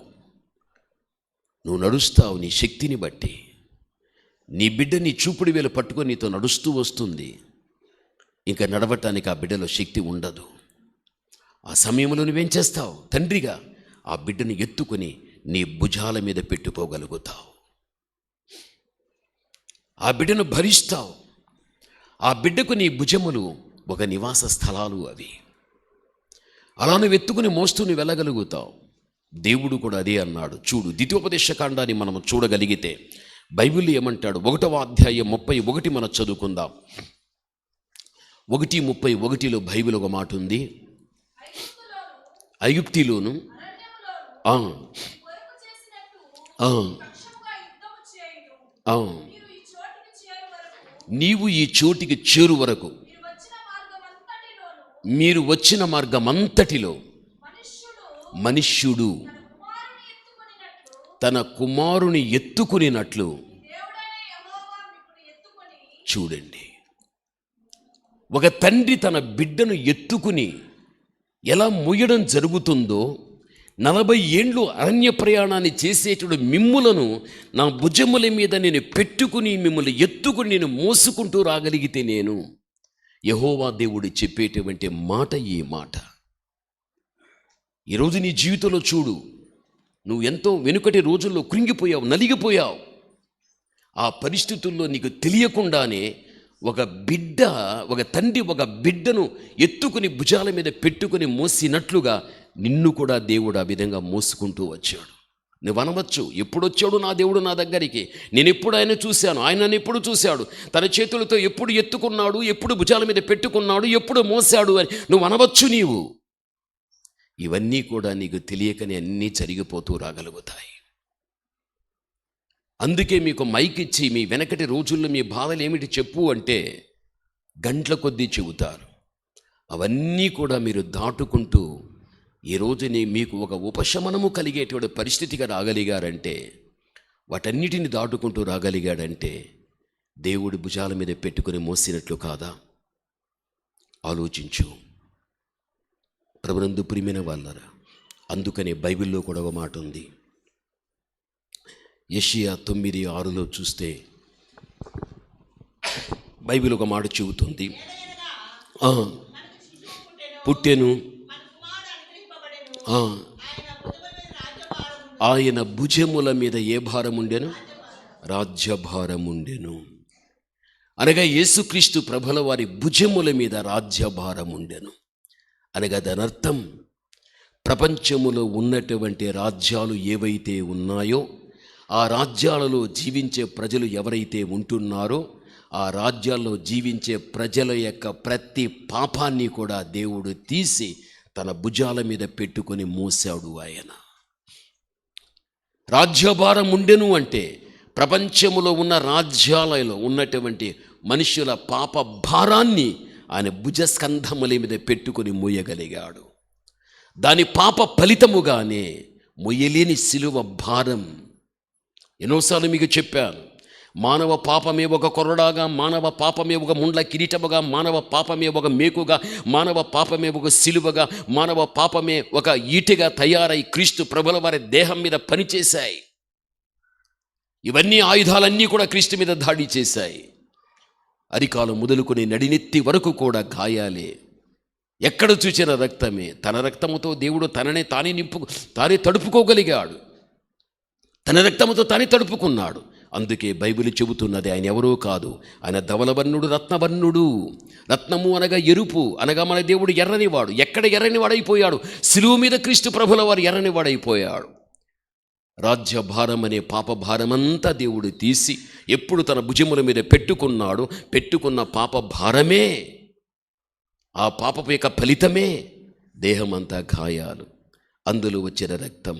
నువ్వు నడుస్తావు నీ శక్తిని బట్టి. నీ బిడ్డ నీ చూపుడు వేలు పట్టుకొని నీతో నడుస్తూ వస్తుంది. ఇంకా నడవటానికి ఆ బిడ్డలో శక్తి ఉండదు. ఆ సమయంలో నువ్వేం చేస్తావు? తండ్రిగా ఆ బిడ్డను ఎత్తుకొని నీ భుజాల మీద పెట్టుకోగలుగుతావు. ఆ బిడ్డను భరిస్తావు. ఆ బిడ్డకు నీ భుజములు ఒక నివాస స్థలాలు అవి. అలా నువ్వు ఎత్తుకుని మోస్తూ నువ్వు వెళ్ళగలుగుతావు. దేవుడు కూడా అదే అన్నాడు. చూడు, ద్వితీయోపదేశకాండాన్ని మనం చూడగలిగితే బైబిల్ ఏమంటాడు? 1వ అధ్యాయం 31 మనం చదువుకుందాం. 1:31లో బైబిల్ ఒక మాట ఉంది. ఐగుప్తిలోను నీవు ఈ చోటికి చేరు వరకు, మీరు వచ్చిన మార్గమంతటిలో మనుష్యుడు తన కుమారుని ఎత్తుకునినట్లు. చూడండి, ఒక తండ్రి తన బిడ్డను ఎత్తుకుని ఎలా మోయడం జరుగుతుందో, 40 ఏండ్లు అరణ్య ప్రయాణాన్ని చేసేటప్పుడు మిమ్ములను నా భుజముల మీద నేను పెట్టుకుని మిమ్మల్ని ఎత్తుకుని నేను మోసుకుంటూ రాగలిగితే నేను, యెహోవా దేవుడు చెప్పేటువంటి మాట ఈ మాట. ఈరోజు నీ జీవితంలో చూడు, నువ్వు ఎంతో వెనుకటి రోజుల్లో కృంగిపోయావు, నలిగిపోయావు. ఆ పరిస్థితుల్లో నీకు తెలియకుండానే ఒక తండ్రి ఒక బిడ్డను ఎత్తుకుని భుజాల మీద పెట్టుకుని మోసినట్లుగా నిన్ను కూడా దేవుడు ఆ విధంగా మోసుకుంటూ వచ్చాడు. నువ్వు అనవచ్చు, ఎప్పుడు వచ్చాడు నా దేవుడు నా దగ్గరికి? నేను ఎప్పుడు ఆయన చూశాను, ఆయన నన్ను ఎప్పుడు చూశాడు, తన చేతులతో ఎప్పుడు ఎత్తుకున్నాడు, ఎప్పుడు భుజాల మీద పెట్టుకున్నాడు, ఎప్పుడు మోసాడు అని నువ్వు అనవచ్చు. నీవు ఇవన్నీ కూడా నీకు తెలియకనే అన్నీ జరిగిపోతూ రాగలుగుతాయి. అందుకే మీకు మైక్ ఇచ్చి మీ వెనకటి రోజుల్లో మీ బాధలు ఏమిటి చెప్పు అంటే గంటల కొద్దీ చెబుతారు. అవన్నీ కూడా మీరు దాటుకుంటూ ఈరోజు మీకు ఒక ఉపశమనము కలిగేటువంటి పరిస్థితిగా రాగలిగారంటే, వాటన్నిటిని దాటుకుంటూ రాగలిగాడంటే దేవుడి భుజాల మీద పెట్టుకుని మోసినట్లు కాదా? ఆలోచించు ప్రభునందు ప్రియమైన వాళ్ళరా. అందుకనే బైబిల్లో కూడా ఒక మాట ఉంది. యెషయా 9:6లో చూస్తే బైబిల్ ఒక మాట చెబుతుంది. పుట్టెను, ఆయన భుజముల మీద ఏ భారం ఉండెను? రాజ్యభారం ఉండెను. అనగా యేసుక్రీస్తు ప్రభుల వారి భుజముల మీద రాజ్యభారం ఉండెను. అనగా దాని అర్థం ప్రపంచములో ఉన్నటువంటి రాజ్యాలు ఏవైతే ఉన్నాయో ఆ రాజ్యాలలో జీవించే ప్రజలు ఎవరైతే ఉంటున్నారో ఆ రాజ్యాల్లో జీవించే ప్రజల యొక్క ప్రతి పాపాన్ని కూడా దేవుడు తీసి తన భుజాల మీద పెట్టుకొని మోసాడు ఆయన. రాజ్యభారం ఉండెను అంటే ప్రపంచములో ఉన్న రాజ్యాలలో ఉన్నటువంటి మనుషుల పాప భారాన్ని ఆయన భుజస్కంధముల మీద పెట్టుకొని మోయగలిగాడు. దాని పాప ఫలితముగానే మొయ్యలేని సిలువ భారం. ఎన్నోసార్లు మీకు చెప్పాను, మానవ పాపమే ఒక కొరడాగా, మానవ పాపమే ఒక ముండ్ల కిరీటముగా, మానవ పాపమే ఒక మేకుగా, మానవ పాపమే ఒక సిలువగా, మానవ పాపమే ఒక ఈటెగా తయారై క్రీస్తు ప్రభుల వారి దేహం మీద పనిచేశాయి. ఇవన్నీ ఆయుధాలన్నీ కూడా క్రీస్తు మీద దాడి చేశాయి. అరికాలు మొదలుకొని నడినెత్తి వరకు కూడా గాయాలే. ఎక్కడ చూసిన రక్తమే. తన రక్తముతో దేవుడు తానే తడుపుకోగలిగాడు. తన రక్తముతో తానే తడుపుకున్నాడు. అందుకే బైబిల్ చెబుతున్నది ఆయన ఎవరో కాదు, ఆయన ధవలవర్ణుడు, రత్నవర్ణుడు. రత్నము అనగా ఎరుపు, అనగా మన దేవుడు ఎర్రనివాడు. ఎక్కడ ఎర్రనివాడైపోయాడు? సిలువ మీద క్రీస్తు ప్రభుల వారు ఎర్రనివాడైపోయాడు. రాజ్యభారం అనే పాపభారమంతా దేవుడు తీసి ఎప్పుడు తన భుజముల మీద పెట్టుకున్న పాప భారమే, ఆ పాపపు యొక్క ఫలితమే దేహమంతా గాయాలు. అందులో వచ్చిన రక్తం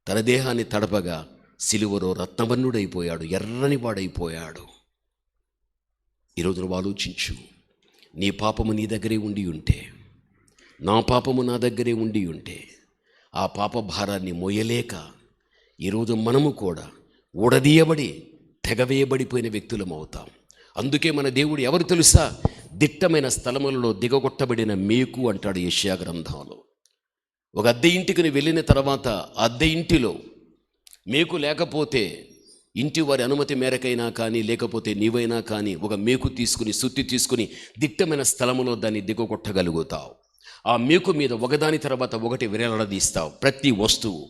తన దేహాన్ని తడపగా సిలువలో రత్నవర్ణుడైపోయాడు, ఎర్రనివాడైపోయాడు. ఈరోజు నువ్వు ఆలోచించు, నీ పాపము నీ దగ్గరే ఉండి ఉంటే, నా పాపము నా దగ్గరే ఉండి ఉంటే, ఆ పాప భారాన్ని మోయలేక ఈరోజు మనము కూడా ఊడదీయబడి తెగవేయబడిపోయిన వ్యక్తులం అవుతాం. అందుకే మన దేవుడు ఎవరు తెలుసా? దిట్టమైన స్థలములలో దిగగొట్టబడిన మేకు అంటాడు యెషయా గ్రంథంలో. ఒక అద్దె ఇంటికి వెళ్ళిన తర్వాత అద్దె ఇంటిలో మేకు లేకపోతే, ఇంటి వారి అనుమతి మేరకైనా కానీ లేకపోతే నీవైనా కానీ ఒక మేకు తీసుకుని సుత్తి తీసుకుని దిట్టమైన స్థలములో దాన్ని దిగగొట్టగలుగుతావు. ఆ మేకు మీద ఒకదాని తర్వాత ఒకటి విరలడదీస్తావు. ప్రతి వస్తువు,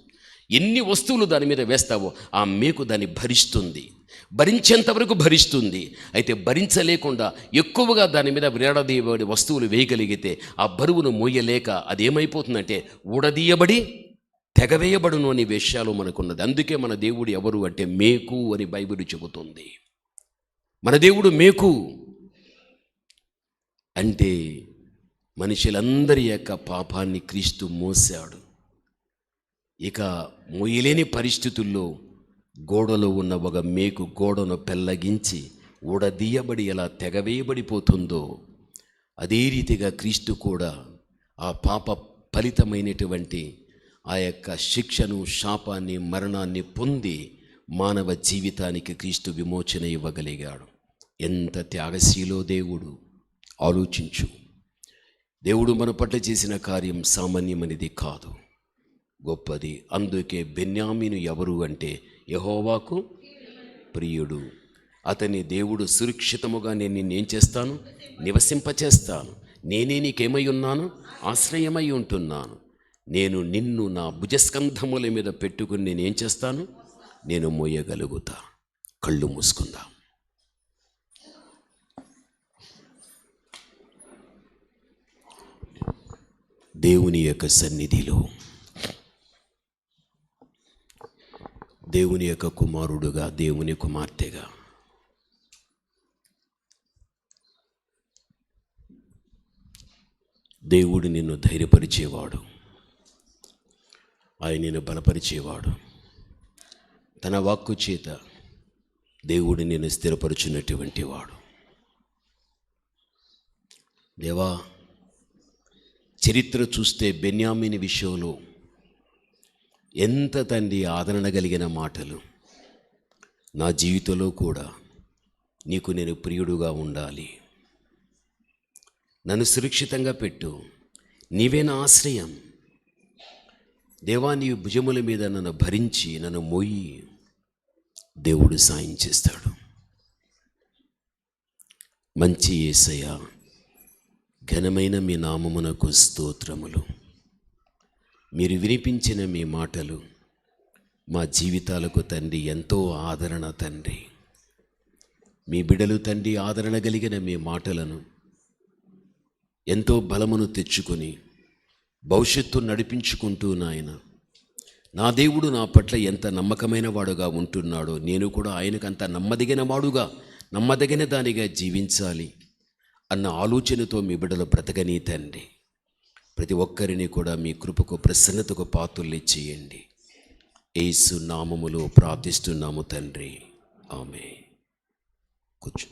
ఎన్ని వస్తువులు దాని మీద వేస్తావో ఆ మేకు దాన్ని భరిస్తుంది, భరించేంతవరకు భరిస్తుంది. అయితే భరించలేకుండా ఎక్కువగా దాని మీద విరడదీయబడి వస్తువులు వేయగలిగితే ఆ బరువును మోయలేక అదేమైపోతుందంటే ఊడదీయబడి తెగవేయబడును అనే విషయాలు మనకున్నది. అందుకే మన దేవుడు ఎవరు అంటే మేకు అని బైబిల్ చెబుతుంది. మన దేవుడు మేకు అంటే మనుషులందరి యొక్క పాపాన్ని క్రీస్తు మోసాడు. ఇక మోయలేని పరిస్థితుల్లో గోడలో ఉన్న ఒక మేకు గోడను పెల్లగించి ఊడదీయబడి ఎలా తెగవేయబడిపోతుందో అదే రీతిగా క్రీస్తు కూడా ఆ పాప ఫలితమైనటువంటి ఆ యొక్క శిక్షను, శాపాన్ని, మరణాన్ని పొంది మానవ జీవితానికి క్రీస్తు విమోచన ఇవ్వగలిగాడు. ఎంత త్యాగశీలో దేవుడు! ఆలోచించు. దేవుడు మన పట్ల చేసిన కార్యం సామాన్యమైనది కాదు, గొప్పది. అందుకే బెన్యామీను ఎవరు అంటే యెహోవాకు ప్రియుడు. అతని దేవుడు సురక్షితముగా నేను నిన్నేం చేస్తాను? నివసింపచేస్తాను. నేనే నీకేమై ఉన్నాను? ఆశ్రయమై ఉంటున్నాను. నేను నిన్ను నా భుజస్కంధముల మీద పెట్టుకుని నేనేం చేస్తాను? నేను మోయగలుగుతా. కళ్ళు మూసుకుందాం. దేవుని యొక్క సన్నిధిలో దేవుని యొక్క కుమారుడుగా, దేవుని కుమార్తెగా దేవుడు నిన్ను ధైర్యపరిచేవాడు, ఆయన నిన్ను బలపరిచేవాడు. తన వాక్కు చేత దేవుడు నిన్ను స్థిరపరుచున్నటువంటి వాడు. దేవా, చరిత్ర చూస్తే బెన్యామీని విషయంలో ఎంత తండ్రి ఆదరణ కలిగిన మాటలు. నా జీవితంలో కూడా నీకు నేను ప్రియుడుగా ఉండాలి, నన్ను సురక్షితంగా పెట్టు, నీవే నా ఆశ్రయం. దేవా, నీ భుజముల మీద నన్ను భరించి నన్ను మోయి దేవుడు సాయం చేస్తాడు. మంచి యేసయ్య, ఘనమైన మీ నామమునకు స్తోత్రములు. మీరు వినిపించిన మీ మాటలు మా జీవితాలకు తండ్రి ఎంతో ఆదరణ తండ్రి. మీ బిడ్డలు తండ్రి ఆదరణ కలిగిన మీ మాటలను ఎంతో బలమును తెచ్చుకొని భవిష్యత్తు నడిపించుకుంటూ నాయన నా దేవుడు నా పట్ల ఎంత నమ్మకమైన వాడుగా ఉంటున్నాడో నేను కూడా ఆయనకు అంత నమ్మదగిన వాడుగా నమ్మదగిన దానిగా జీవించాలి అన్న ఆలోచనతో మీ బిడ్డలు బ్రతకని తండ్రి. ప్రతి ఒక్కరిని కూడా మీ కృపకు ప్రసన్నతకు పాత్రలు చేయండి. యేసు నామములో ప్రార్థిస్తున్నాము తండ్రి, ఆమేన్. కూర్చో.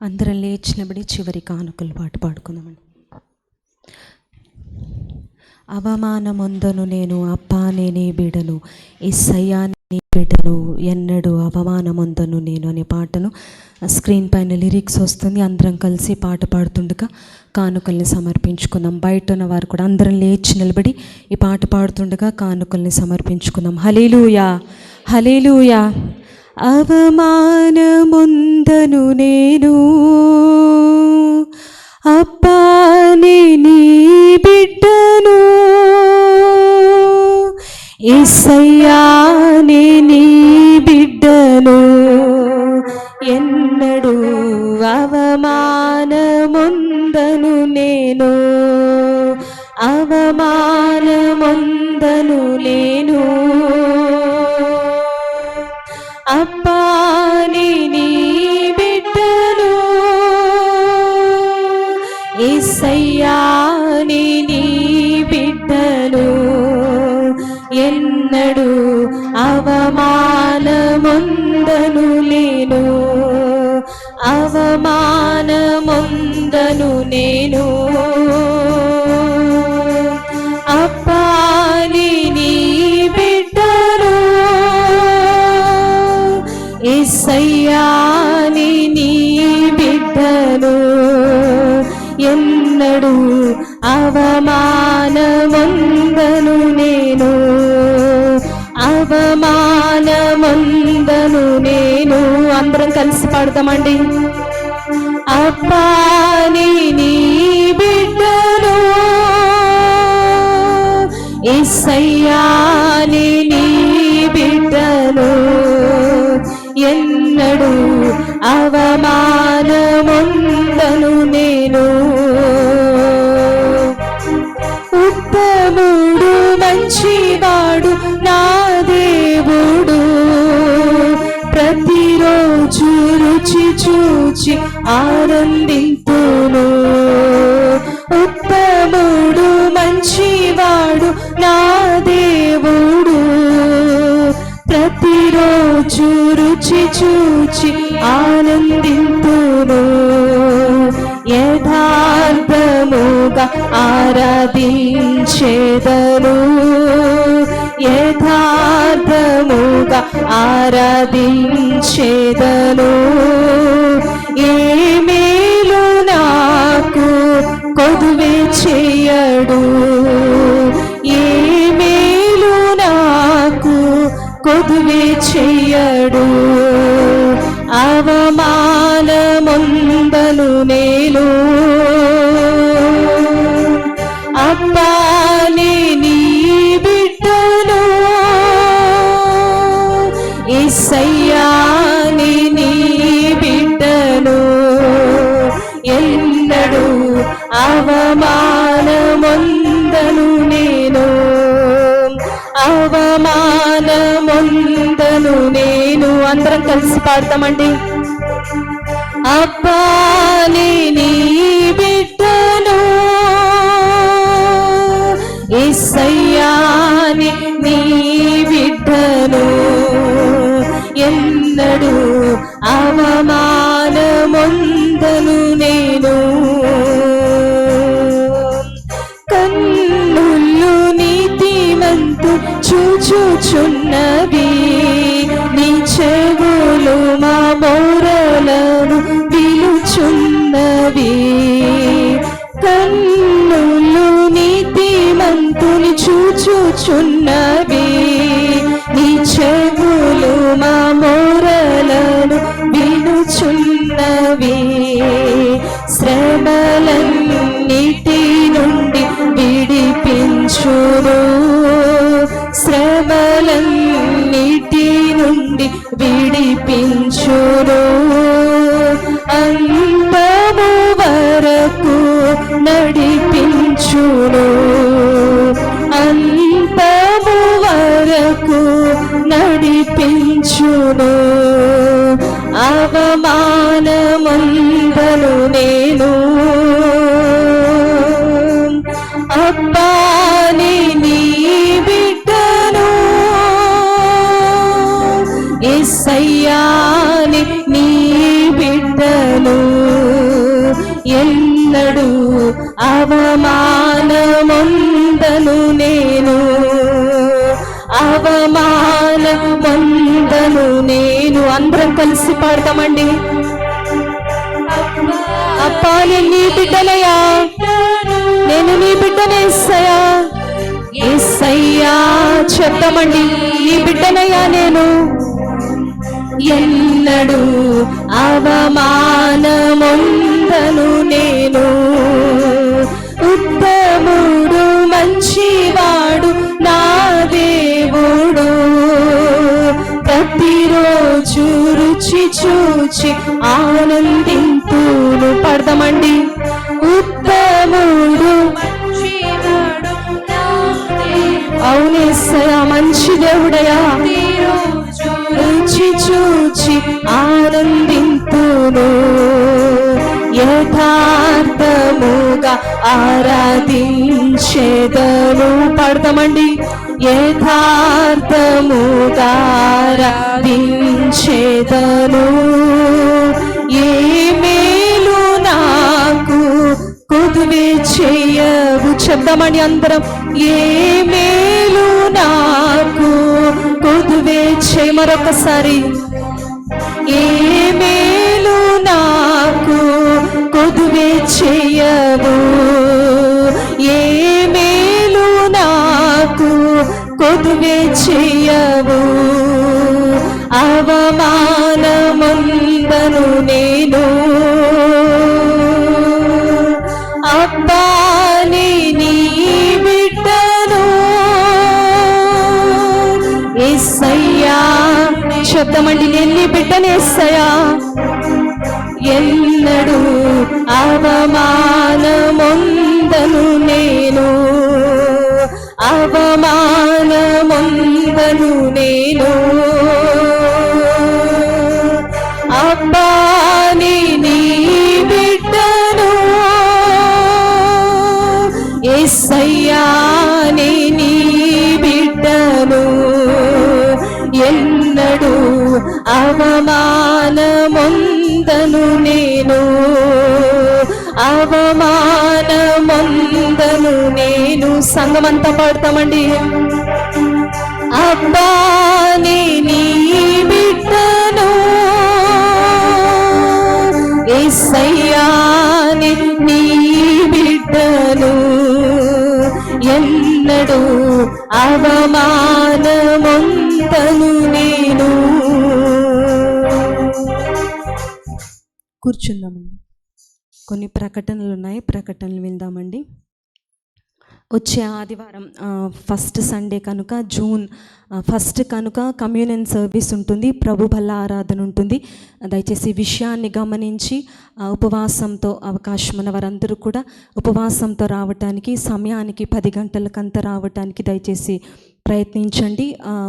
అందరం లేచి నిలబడి చివరి కానుకలు పాట పాడుకుందామండి. అవమానముందను నేను అప్పా నేనే బిడను, యేసయ్యా నీ బిడ్డను, ఎన్నడూ అవమానముందను నేను అనే పాటను స్క్రీన్ పైన లిరిక్స్ వస్తుంది. అందరం కలిసి పాట పాడుతుండగా కానుకల్ని సమర్పించుకుందాం. బయట ఉన్న వారు కూడా అందరం లేచి నిలబడి ఈ పాట పాడుతుండగా కానుకల్ని సమర్పించుకుందాం. హల్లెలూయా, హల్లెలూయా. అవమానముందను నేను అప్పా నీ బిడ్డను, యేసయ్యా నీ బిడ్డను, ఎన్నడూ అవమానముందను నేను, అవమానముందను నేను, అప్పా నీ బిడ్డను, యేసయ్యా నీ బిడ్డను, ఎన్నడూ అవమానముందను నేను, అవమానముందను నేను, అప్పా నీ బిడ్డను, యేసయ్యా నీ బిడ్డను, ఎన్నడూ అవమానముందను నేను, అవమానముందను నేను. అందరం కలిసి పాడతామండి. అప్పా నీ బిడ్డను, యేసయ్యా నీ బిడ్డను, ఎన్నడూ అవమానముందను నేను. ఉత్తముడు మంచివాడు నా దేవుడు, ప్రతిరోజు రుచి చూచి ఆనందింతును. ఉత్తముడు మంచివాడు నా దేవుడు, ప్రతిరోజు రుచి చూచి ఆనందింతును. యథార్థముగా ఆరాధించేదను, యథార్థముగా ఆరాధించేదను. ఏ మేలు నాకు కొదువే చేయడు, ఏ మేలు నాకు కొదువే చెయ్యడు. అవమానముందను నేను, అప్పా నీ బిడ్డను, యేసయ్యా నీ బిడ్డను, ఎన్నడూ అవమానముందను నేను, అవమానముందను నేను. అందరం కలిసి పాడతామండి. అప్పా నీ బిడ్డను, యేసయ్యా నీ బిడ్డను, ఎన్నడూ అవమానముందను నేను. కన్నులు నీతిమంతు చూచుచున్నవి, నీ చెవులు మా మొరలను పిలుచున్నవి. కన్నులు నీతిమంతుని చూచుచున్నవి, నీ చెవులు మా మొరలను వినుచున్నవి. శ్రమలన్నిటి నుండి విడిపించును, శ్రమలన్నిటి నుండి విడిపించును. అంతము వరకు నడిపించును, అంతము వరకు నడిపించును. అవమానమందను నేను అబ్బాని నీ బిడ్డను, యేసయ్యాని నీ బిడ్డను. ఎన్నడూ అవమానమందను నేను, అవమానమందను నేను. అందరం కలిసి పాడతామండి. అప్పా నేను నీ బిడ్డలయ్యా, నేను నీ బిడ్డనే యేసయ్యా, యేసయ్యా చెప్తామండి. నీ బిడ్డనయ్యా నేను. ఎన్నడూ అవమానమందను నేను, ఉత్తముడు మంచివాడు నా దేవుడు, ప్రతిరోజు రుచి చూచి ఆనందింతును. పడదామండి. ఉత్తముడు అవును యేసయ్యా, మంచి దేవుడయ్యా, రుచి చూచి ఆనందింతును. యథార్థముగా ఆరాధించేదను. పాడతామండి. యథార్థముగా ఆరాధించేదను. ఏ మేలు నాకు కొదువే చేయవు. చెప్తామని అందరం. ఏ మేలు నాకు కొదువే చేయ. మరొకసారి. ఏ మేలు నాకు కొదువే చేయవు, ఏ మేలు నాకు కొదువే చేయవు. అవమానమందను నేను అబ్బాని నీ బిడ్డను, యేసయ్యా చెప్తామండి. నేను నీ బిడ్డను యేసయ్యా. ఎన్నడూ అవమానమందను నేను, అవమానమందను నేను అబ్బాని నీ బిడ్డను, యేసయ్యాని నీ బిడ్డను. ఎన్నడూ అవమానమందను నేను, అవమానమందను నేను. సంగమంతా పాడతామండి. అబ్బాని నీ బిడ్డను, యేసయ్యాని నీ బిడ్డను. ఎన్నడూ అవమానమందను నేను. కూర్చుందామండి. కొన్ని ప్రకటనలు ఉన్నాయి, ప్రకటనలు విందామండి. వచ్చే ఆదివారం ఫస్ట్ సండే కనుక, జూన్ 1 కనుక కమ్యూనియన్ సర్వీస్ ఉంటుంది, ప్రభు బల్ల ఆరాధన ఉంటుంది. దయచేసి విషయాన్ని గమనించి ఉపవాసంతో అవకాశం ఉన్న వారందరూ కూడా ఉపవాసంతో రావటానికి, సమయానికి 10 గంటలకంతా రావటానికి దయచేసి ప్రయత్నించండి.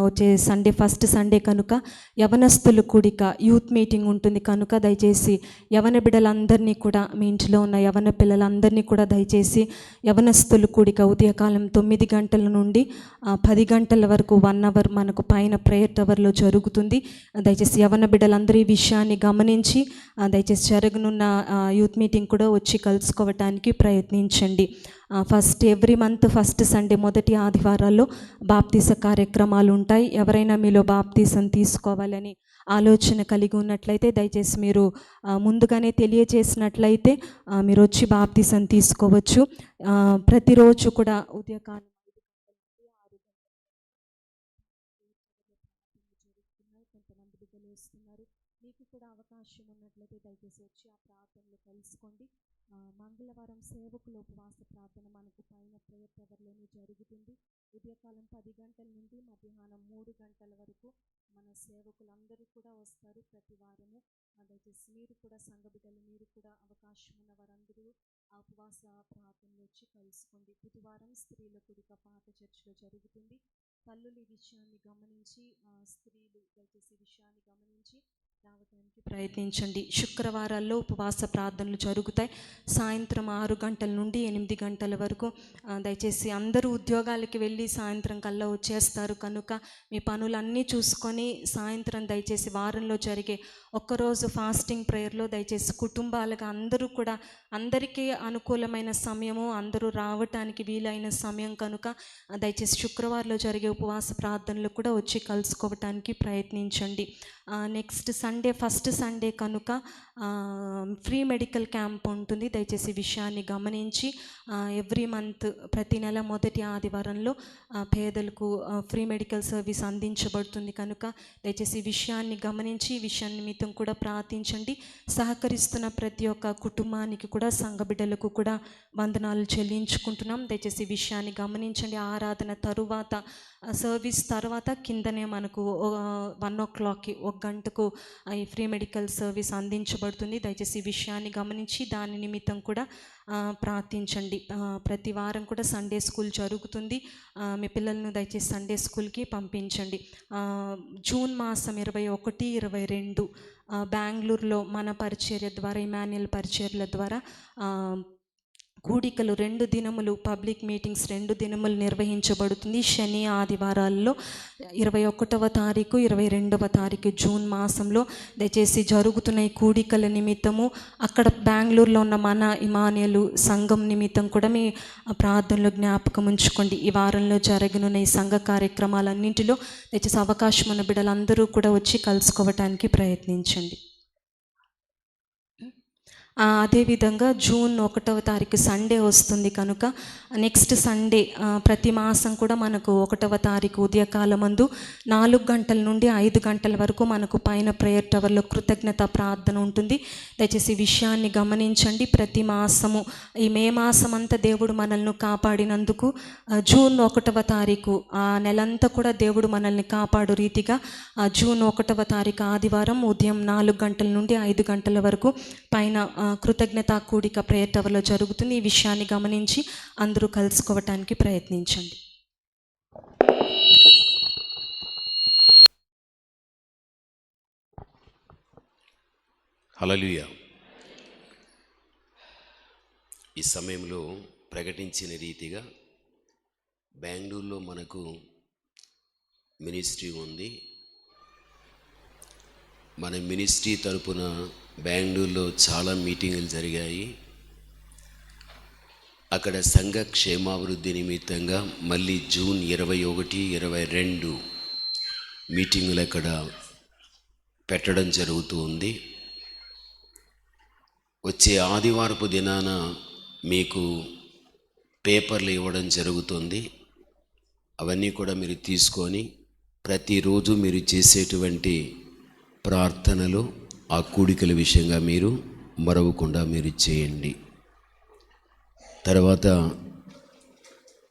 వచ్చే సండే ఫస్ట్ సండే కనుక యవనస్తులు కూడిక యూత్ మీటింగ్ ఉంటుంది కనుక దయచేసి యవన బిడ్డలందరినీ కూడా, మీ ఇంట్లో ఉన్న యవన పిల్లలందరినీ కూడా దయచేసి యవనస్తులు కూడిక ఉదయకాలం 9 గంటల నుండి 10 గంటల వరకు 1 అవర్ మనకు పైన ప్రేయర్ టవర్లో జరుగుతుంది. దయచేసి యవన బిడ్డలందరూ ఈ విషయాన్ని గమనించి దయచేసి జరగనున్న యూత్ మీటింగ్ కూడా వచ్చి కలుసుకోవటానికి ప్రయత్నించండి. ఎవ్రీ మంత్ ఫస్ట్ సండే మొదటి ఆదివారాల్లో బాప్తీస కార్యక్రమాలు ఉంటాయి. ఎవరైనా మీలో బాప్తీసం తీసుకోవాలని ఆలోచన కలిగి ఉన్నట్లయితే దయచేసి మీరు ముందుగానే తెలియజేసినట్లయితే మీరు వచ్చి బాప్తీసం తీసుకోవచ్చు. ప్రతిరోజు కూడా ఉదయకాలం కొంతమంది బిడ్డలు వస్తున్నారు. మీకు కూడా అవకాశం ఉన్నట్లయితే దయచేసి వచ్చి ఆ ప్రార్థనలో కలుసుకోండి. మంగళవారం సేవకుల ఉపవాస ప్రార్థన మనకు పైన ప్రేయర్ టవర్లోనే జరుగుతుంది. ఉదయకాలం 10 గంటల నుండి మధ్యాహ్నం 3 గంటల వరకు మన సేవకులందరూ కూడా వస్తారు ప్రతి వారము. దయచేసి మీరు కూడా సంఘ బిడ్డలు, మీరు కూడా అవకాశం ఉన్న వారందరూ ఆ ఉపవాస ప్రార్థనలు వచ్చి కలుసుకోండి. బుధవారం స్త్రీల కూడిక పాత చర్చిలో జరుగుతుంది. తల్లులు ఈ విషయాన్ని గమనించి, స్త్రీలు దయచేసి ఈ విషయాన్ని గమనించి రావడానికి ప్రయత్నించండి. శుక్రవారాల్లో ఉపవాస ప్రార్థనలు జరుగుతాయి. సాయంత్రం 6 గంటల నుండి 8 గంటల వరకు. దయచేసి అందరూ ఉద్యోగాలకి వెళ్ళి సాయంత్రం కల్లా వచ్చేస్తారు కనుక మీ పనులన్నీ చూసుకొని సాయంత్రం దయచేసి వారంలో జరిగే ఒక్కరోజు ఫాస్టింగ్ ప్రేయర్లో దయచేసి కుటుంబాలుగా అందరూ కూడా, అందరికీ అనుకూలమైన సమయము, అందరూ రావటానికి వీలైన సమయం కనుక దయచేసి శుక్రవారంలో జరిగే ఉపవాస ప్రార్థనలు కూడా వచ్చి కలుసుకోవటానికి ప్రయత్నించండి. నెక్స్ట్ సండే, ఫస్ట్ సండే కనుక ఫ్రీ మెడికల్ క్యాంప్ ఉంటుంది. దయచేసి విషయాన్ని గమనించి ఎవ్రీ మంత్ ప్రతి నెల మొదటి ఆదివారంలో పేదలకు ఫ్రీ మెడికల్ సర్వీస్ అందించబడుతుంది కనుక దయచేసి విషయాన్ని గమనించి ఈ విషయాన్ని నిమిత్తం కూడా ప్రార్థించండి. సహకరిస్తున్న ప్రతి ఒక్క కుటుంబానికి కూడా, సంఘ బిడ్డలకు కూడా వందనాలు చెల్లించుకుంటున్నాం. దయచేసి విషయాన్ని గమనించండి. ఆరాధన తరువాత, సర్వీస్ తర్వాత కిందనే మనకు 1 o'clockకి 1 గంటకు ఈ ఫ్రీ మెడికల్ సర్వీస్ అందించబడుతుంది. దయచేసి ఈ విషయాన్ని గమనించి దాని నిమిత్తం కూడా ప్రార్థించండి. ప్రతి వారం కూడా సండే స్కూల్ జరుగుతుంది. మీ పిల్లలను దయచేసి సండే స్కూల్కి పంపించండి. జూన్ మాసం 21, 22 బెంగళూరులో మన పరిచర్య ద్వారా, ఇమాన్యుయల్ పరిచర్యల ద్వారా కూడికలు 2 దినములు, పబ్లిక్ మీటింగ్స్ 2 దినములు నిర్వహించబడుతుంది. శని ఆదివారాల్లో 21వ తారీఖు, 22వ తారీఖు జూన్ మాసంలో దయచేసి జరుగుతున్న ఈ కూడికల నిమిత్తము అక్కడ బెంగళూరులో ఉన్న మన ఇమాన్యుయల్ సంఘం నిమిత్తం కూడా మీ ప్రార్థనలో జ్ఞాపకం ఉంచుకోండి. ఈ వారంలో జరగనున్న ఈ సంఘ కార్యక్రమాలన్నింటిలో దయచేసి అవకాశం ఉన్న బిడ్డలందరూ కూడా వచ్చి కలుసుకోవటానికి ప్రయత్నించండి. అదేవిధంగా జూన్ 1వ తారీఖు సండే వస్తుంది కనుక నెక్స్ట్ సండే ప్రతి మాసం కూడా మనకు 1వ తారీఖు ఉదయకాలమందు 4 గంటల నుండి 5 గంటల వరకు మనకు పైన ప్రేయర్ టవర్లో కృతజ్ఞత ప్రార్థన ఉంటుంది. దయచేసి విషయాన్ని గమనించండి. ప్రతి మాసము, ఈ మే మాసం అంతా దేవుడు మనల్ని కాపాడినందుకు జూన్ 1వ తారీఖు ఆ నెలంతా కూడా దేవుడు మనల్ని కాపాడు రీతిగా జూన్ 1వ తారీఖు ఆదివారం ఉదయం 4 గంటల నుండి 5 గంటల వరకు పైన కృతజ్ఞతా కూడిక ప్రేయర్ టవర్లో జరుగుతుంది. ఈ విషయాన్ని గమనించి అందరూ కలుసుకోవటానికి ప్రయత్నించండి. హల్లెలూయా. ఈ సమయంలో ప్రకటించిన రీతిగా బెంగళూరులో మనకు మినిస్ట్రీ ఉంది. మన మినిస్ట్రీ తరపున బెంగళూరులో చాలా మీటింగులు జరిగాయి. అక్కడ సంఘ క్షేమాభివృద్ధి నిమిత్తంగా మళ్ళీ జూన్ 21, 22 మీటింగులు అక్కడ పెట్టడం జరుగుతూ ఉంది. వచ్చే ఆదివారపు దినాన మీకు పేపర్లు ఇవ్వడం జరుగుతుంది. అవన్నీ కూడా మీరు తీసుకొని ప్రతిరోజు మీరు చేసేటువంటి ప్రార్థనలు, ఆ కూడికల విషయంగా మీరు మరవకుండా మీరు చేయండి. తర్వాత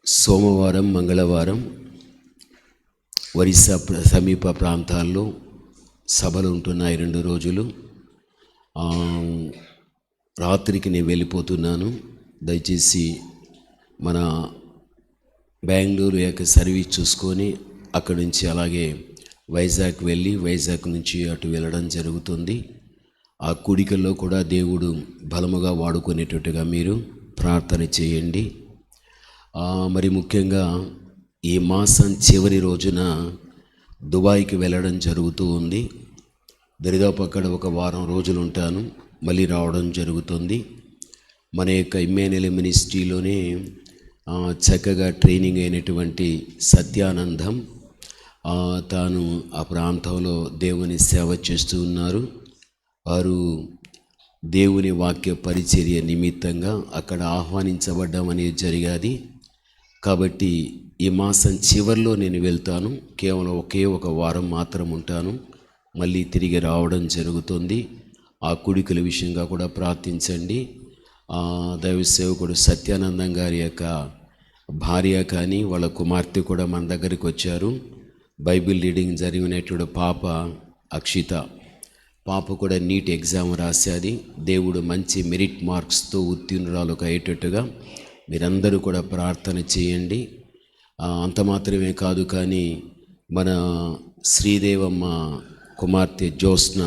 సోమవారం, మంగళవారం ఒరిస్సా సమీప ప్రాంతాల్లో సభలు ఉంటున్నాయి 2 రోజులు. రాత్రికి నేను వెళ్ళిపోతున్నాను. దయచేసి మన బెంగళూరు యొక్క సర్వీస్ చూసుకొని అక్కడి నుంచి అలాగే వైజాగ్ వెళ్ళి వైజాగ్ నుంచి అటు వెళ్ళడం జరుగుతుంది. ఆ కూడికల్లో కూడా దేవుడు బలముగా వాడుకునేటట్టుగా మీరు ప్రార్థన చేయండి. మరి ముఖ్యంగా ఈ మాసం చివరి రోజున దుబాయ్కి వెళ్ళడం జరుగుతూ ఉంది. దరిదాపు అక్కడ 1 వారం రోజులు ఉంటాను, మళ్ళీ రావడం జరుగుతుంది. మన యొక్క ఇమ్మాన్యుయల్ మినిస్ట్రీలోనే చక్కగా ట్రైనింగ్ అయినటువంటి సత్యానందం తాను ఆ ప్రాంతంలో దేవుని సేవ చేస్తూ ఉన్నారు. వారు దేవుని వాక్య పరిచర్య నిమిత్తంగా అక్కడ ఆహ్వానించబడ్డం అనేది జరిగాది. కాబట్టి ఈ మాసం చివరిలో నేను వెళ్తాను. కేవలం ఒకే 1 వారం మాత్రం ఉంటాను, మళ్ళీ తిరిగి రావడం జరుగుతుంది. ఆ కూడికల విషయంగా కూడా ప్రార్థించండి. దైవ సేవకుడు సత్యానందం గారి యొక్క భార్య కానీ వాళ్ళ కుమార్తె కూడా మన దగ్గరికి వచ్చారు. బైబిల్ రీడింగ్ జరిగినటువంటి పాప అక్షిత, పాప కూడా నీట్ ఎగ్జామ్ రాసేది. దేవుడు మంచి మెరిట్ మార్క్స్తో ఉత్తీర్ణురాలు అయ్యేటట్టుగా మీరందరూ కూడా ప్రార్థన చేయండి. అంత మాత్రమే కాదు, కానీ మన శ్రీదేవమ్మ కుమార్తె జ్యోత్స్న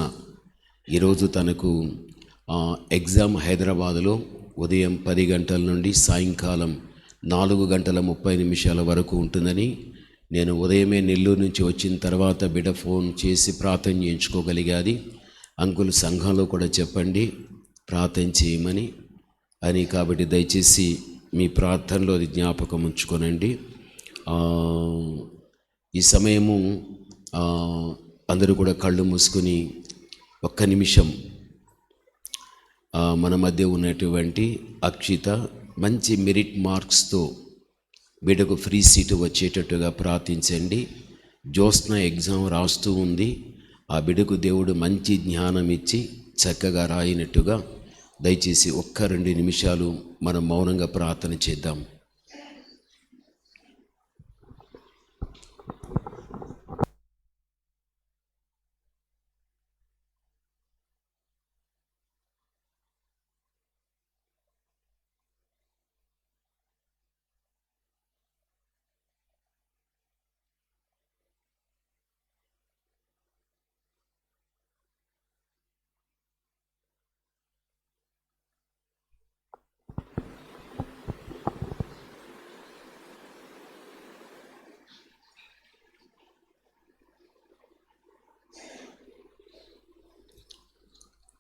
ఈరోజు తనకు ఎగ్జామ్ హైదరాబాదులో ఉదయం 10 గంటల నుండి సాయంకాలం 4:30 వరకు ఉంటుందని, నేను ఉదయమే నెల్లూరు నుంచి వచ్చిన తర్వాత బిడ్డ ఫోన్ చేసి ప్రార్థన చేయించుకోగలిగాది. అంకుల్ సంఘంలో కూడా చెప్పండి ప్రార్థన చేయమని అని. కాబట్టి దయచేసి మీ ప్రార్థనలో అది జ్ఞాపకం ఉంచుకోనండి. ఈ సమయము అందరూ కూడా కళ్ళు మూసుకొని ఒక్క నిమిషం మన మధ్య ఉన్నటువంటి అక్షిత మంచి మెరిట్ మార్క్స్తో బిడ్డకు ఫ్రీ సీటు వచ్చేటట్టుగా ప్రార్థించండి. జ్యోత్స్న ఎగ్జామ్ రాస్తూ ఉంది. ఆ బిడ్డకు దేవుడు మంచి జ్ఞానం ఇచ్చి చక్కగా రాయినట్టుగా దయచేసి ఒక్క 2 నిమిషాలు మనం మౌనంగా ప్రార్థన చేద్దాం.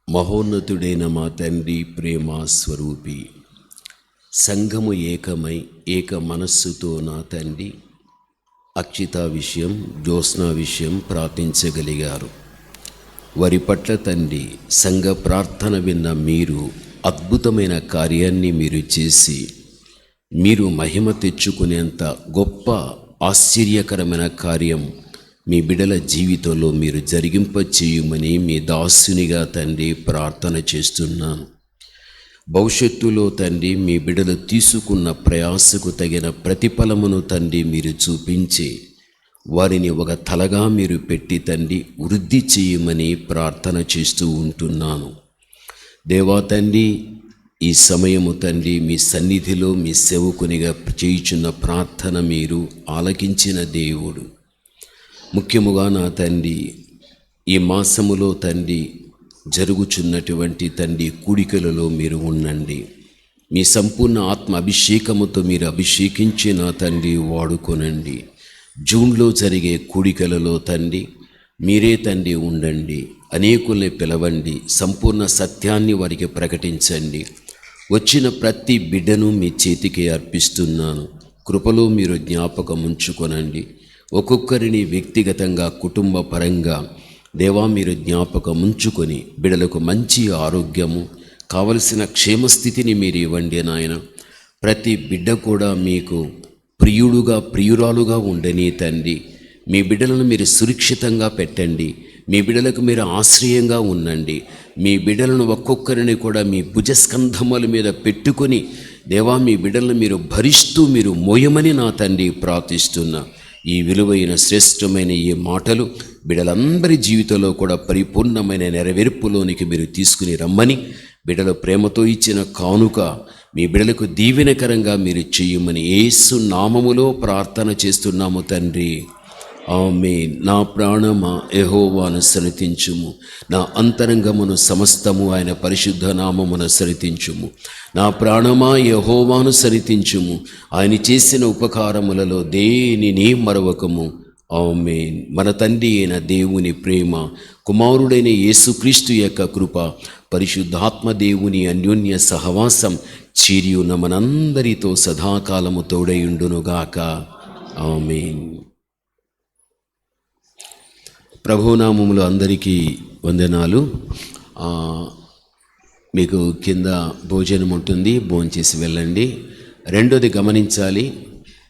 మహోన్నతుడైన మా తండ్రి, ప్రేమ స్వరూపి, సంఘము ఏకమై ఏక మనస్సుతో నా తండ్రి అక్షిత విషయం, జ్యోత్స్న విషయం ప్రార్థించగలిగారు. వారి పట్ల తండ్రి సంఘ ప్రార్థన విన్న మీరు అద్భుతమైన కార్యాన్ని మీరు చేసి మీరు మహిమ తెచ్చుకునేంత గొప్ప ఆశ్చర్యకరమైన కార్యం మీ బిడ్డల జీవితంలో మీరు జరిగింప చేయమని మీ దాసునిగా తండ్రి ప్రార్థన చేస్తున్నాను. భవిష్యత్తులో తండ్రి మీ బిడ్డలు తీసుకున్న ప్రయాసకు తగిన ప్రతిఫలమును తండ్రి మీరు చూపించి వారిని ఒక తలగా మీరు పెట్టి తండ్రి వృద్ధి చేయమని ప్రార్థన చేస్తూ ఉంటున్నాను. దేవా తండ్రి, ఈ సమయము తండ్రి మీ సన్నిధిలో మీ సేవకునిగా చేయుచున్న ప్రార్థన మీరు ఆలకించిన దేవుడు. ముఖ్యముగా నా తండ్రి ఈ మాసములో తండ్రి జరుగుచున్నటువంటి తండ్రి కూడికలలో మీరు ఉండండి. మీ సంపూర్ణ ఆత్మ అభిషేకముతో మీరు అభిషేకించి నా తండ్రి వాడుకొనండి. జూన్లో జరిగే కూడికలలో తండ్రి మీరే తండ్రి ఉండండి. అనేకుల్ని పిలవండి. సంపూర్ణ సత్యాన్ని వారికి ప్రకటించండి. వచ్చిన ప్రతి బిడ్డను మీ చేతికి అర్పిస్తున్నాను. కృపలో మీరు జ్ఞాపకం ఉంచుకొనండి. ఒక్కొక్కరిని వ్యక్తిగతంగా కుటుంబ పరంగా దేవా మీరు జ్ఞాపకం ఉంచుకొని బిడ్డలకు మంచి ఆరోగ్యము, కావలసిన క్షేమస్థితిని మీరు ఇవ్వండి నాయన. ప్రతి బిడ్డ కూడా మీకు ప్రియుడుగా ప్రియురాలుగా ఉండని తండ్రి. మీ బిడ్డలను మీరు సురక్షితంగా పెట్టండి. మీ బిడ్డలకు మీరు ఆశ్రయంగా ఉండండి. మీ బిడ్డలను ఒక్కొక్కరిని కూడా మీ భుజస్కంధముల మీద పెట్టుకొని దేవా మీ బిడ్డలను మీరు భరిస్తూ మీరు మోయమని నా తండ్రి ప్రార్థిస్తున్నా. ఈ విలువైన శ్రేష్టమైన ఈ మాటలు బిడ్డలందరి జీవితంలో కూడా పరిపూర్ణమైన నెరవేర్పులోనికి మీరు తీసుకుని రమ్మని, బిడ్డల ప్రేమతో ఇచ్చిన కానుక మీ బిడ్డలకు దీవెనకరంగా మీరు చేయమని యేసు నామములో ప్రార్థన చేస్తున్నాము తండ్రి. ఆమేన్. నా ప్రాణమా యెహోవాను సన్నిధించుము, నా అంతరంగమును సమస్తము ఆయన పరిశుద్ధ నామమును సన్నిధించుము. నా ప్రాణమా యెహోవాను సన్నిధించుము, ఆయన చేసిన ఉపకారములలో దేనిని మరవకము. ఆమేన్. మన తండ్రి అయిన దేవుని ప్రేమ, కుమారుడైన యేసుక్రీస్తు యొక్క కృప, పరిశుద్ధాత్మ దేవుని అన్యోన్య సహవాసం చీరియున్న మనందరితో సదాకాలము తోడయుండునుగాక. ఆమేన్. ప్రభునామములో అందరికీ వందనాలు. మీకు కింద భోజనం ఉంటుంది, భోంచేసి వెళ్ళండి. రెండోది గమనించాలి,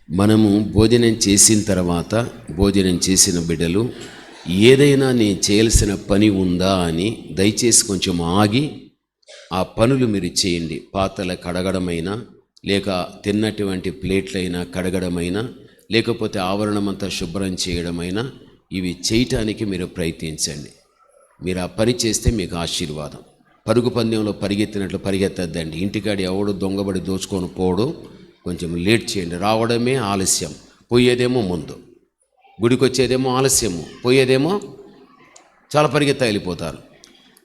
మనము భోజనం చేసిన తర్వాత భోజనం చేసిన బిడ్డలు ఏదైనా నేను చేయాల్సిన పని ఉందా అని దయచేసి కొంచెం ఆగి ఆ పనులు మీరు చేయండి. పాత్రల కడగడమైనా, లేక తిన్నటువంటి ప్లేట్లైనా కడగడమైనా, లేకపోతే ఆవరణమంతా శుభ్రం చేయడమైనా ఇవి చేయటానికి మీరు ప్రయత్నించండి. మీరు ఆ పని చేస్తే మీకు ఆశీర్వాదం. పరుగు పందెంలో పరిగెత్తినట్లు పరిగెత్తద్దండి. ఇంటికాడ ఎవడు దొంగబడి దోచుకొని పోవడం, కొంచెం లేట్ చేయండి. రావడమే ఆలస్యం, పోయేదేమో ముందు. గుడికి వచ్చేదేమో ఆలస్యము, పోయేదేమో చాలా పరిగెత్త వెళ్ళిపోతారు.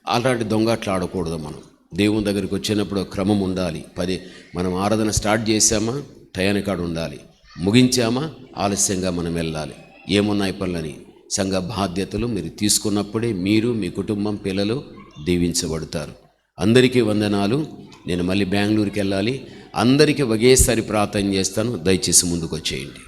అలాంటి దొంగట్లు ఆడకూడదు. మనం దేవుని దగ్గరికి వచ్చినప్పుడు క్రమం ఉండాలి. మనం ఆరాధన స్టార్ట్ చేసామా టయానికాడు ఉండాలి, ముగించామా ఆలస్యంగా మనం వెళ్ళాలి. ఏమున్నాయి పనులని సంఘ బాధ్యతలు మీరు తీసుకున్నప్పుడే మీరు, మీ కుటుంబం, పిల్లలు దీవించబడతారు. అందరికీ వందనాలు. నేను మళ్ళీ బెంగళూరుకి వెళ్ళాలి. అందరికీ ఒకేసారి ప్రార్థన చేస్తాను. దయచేసి ముందుకు వచ్చేయండి.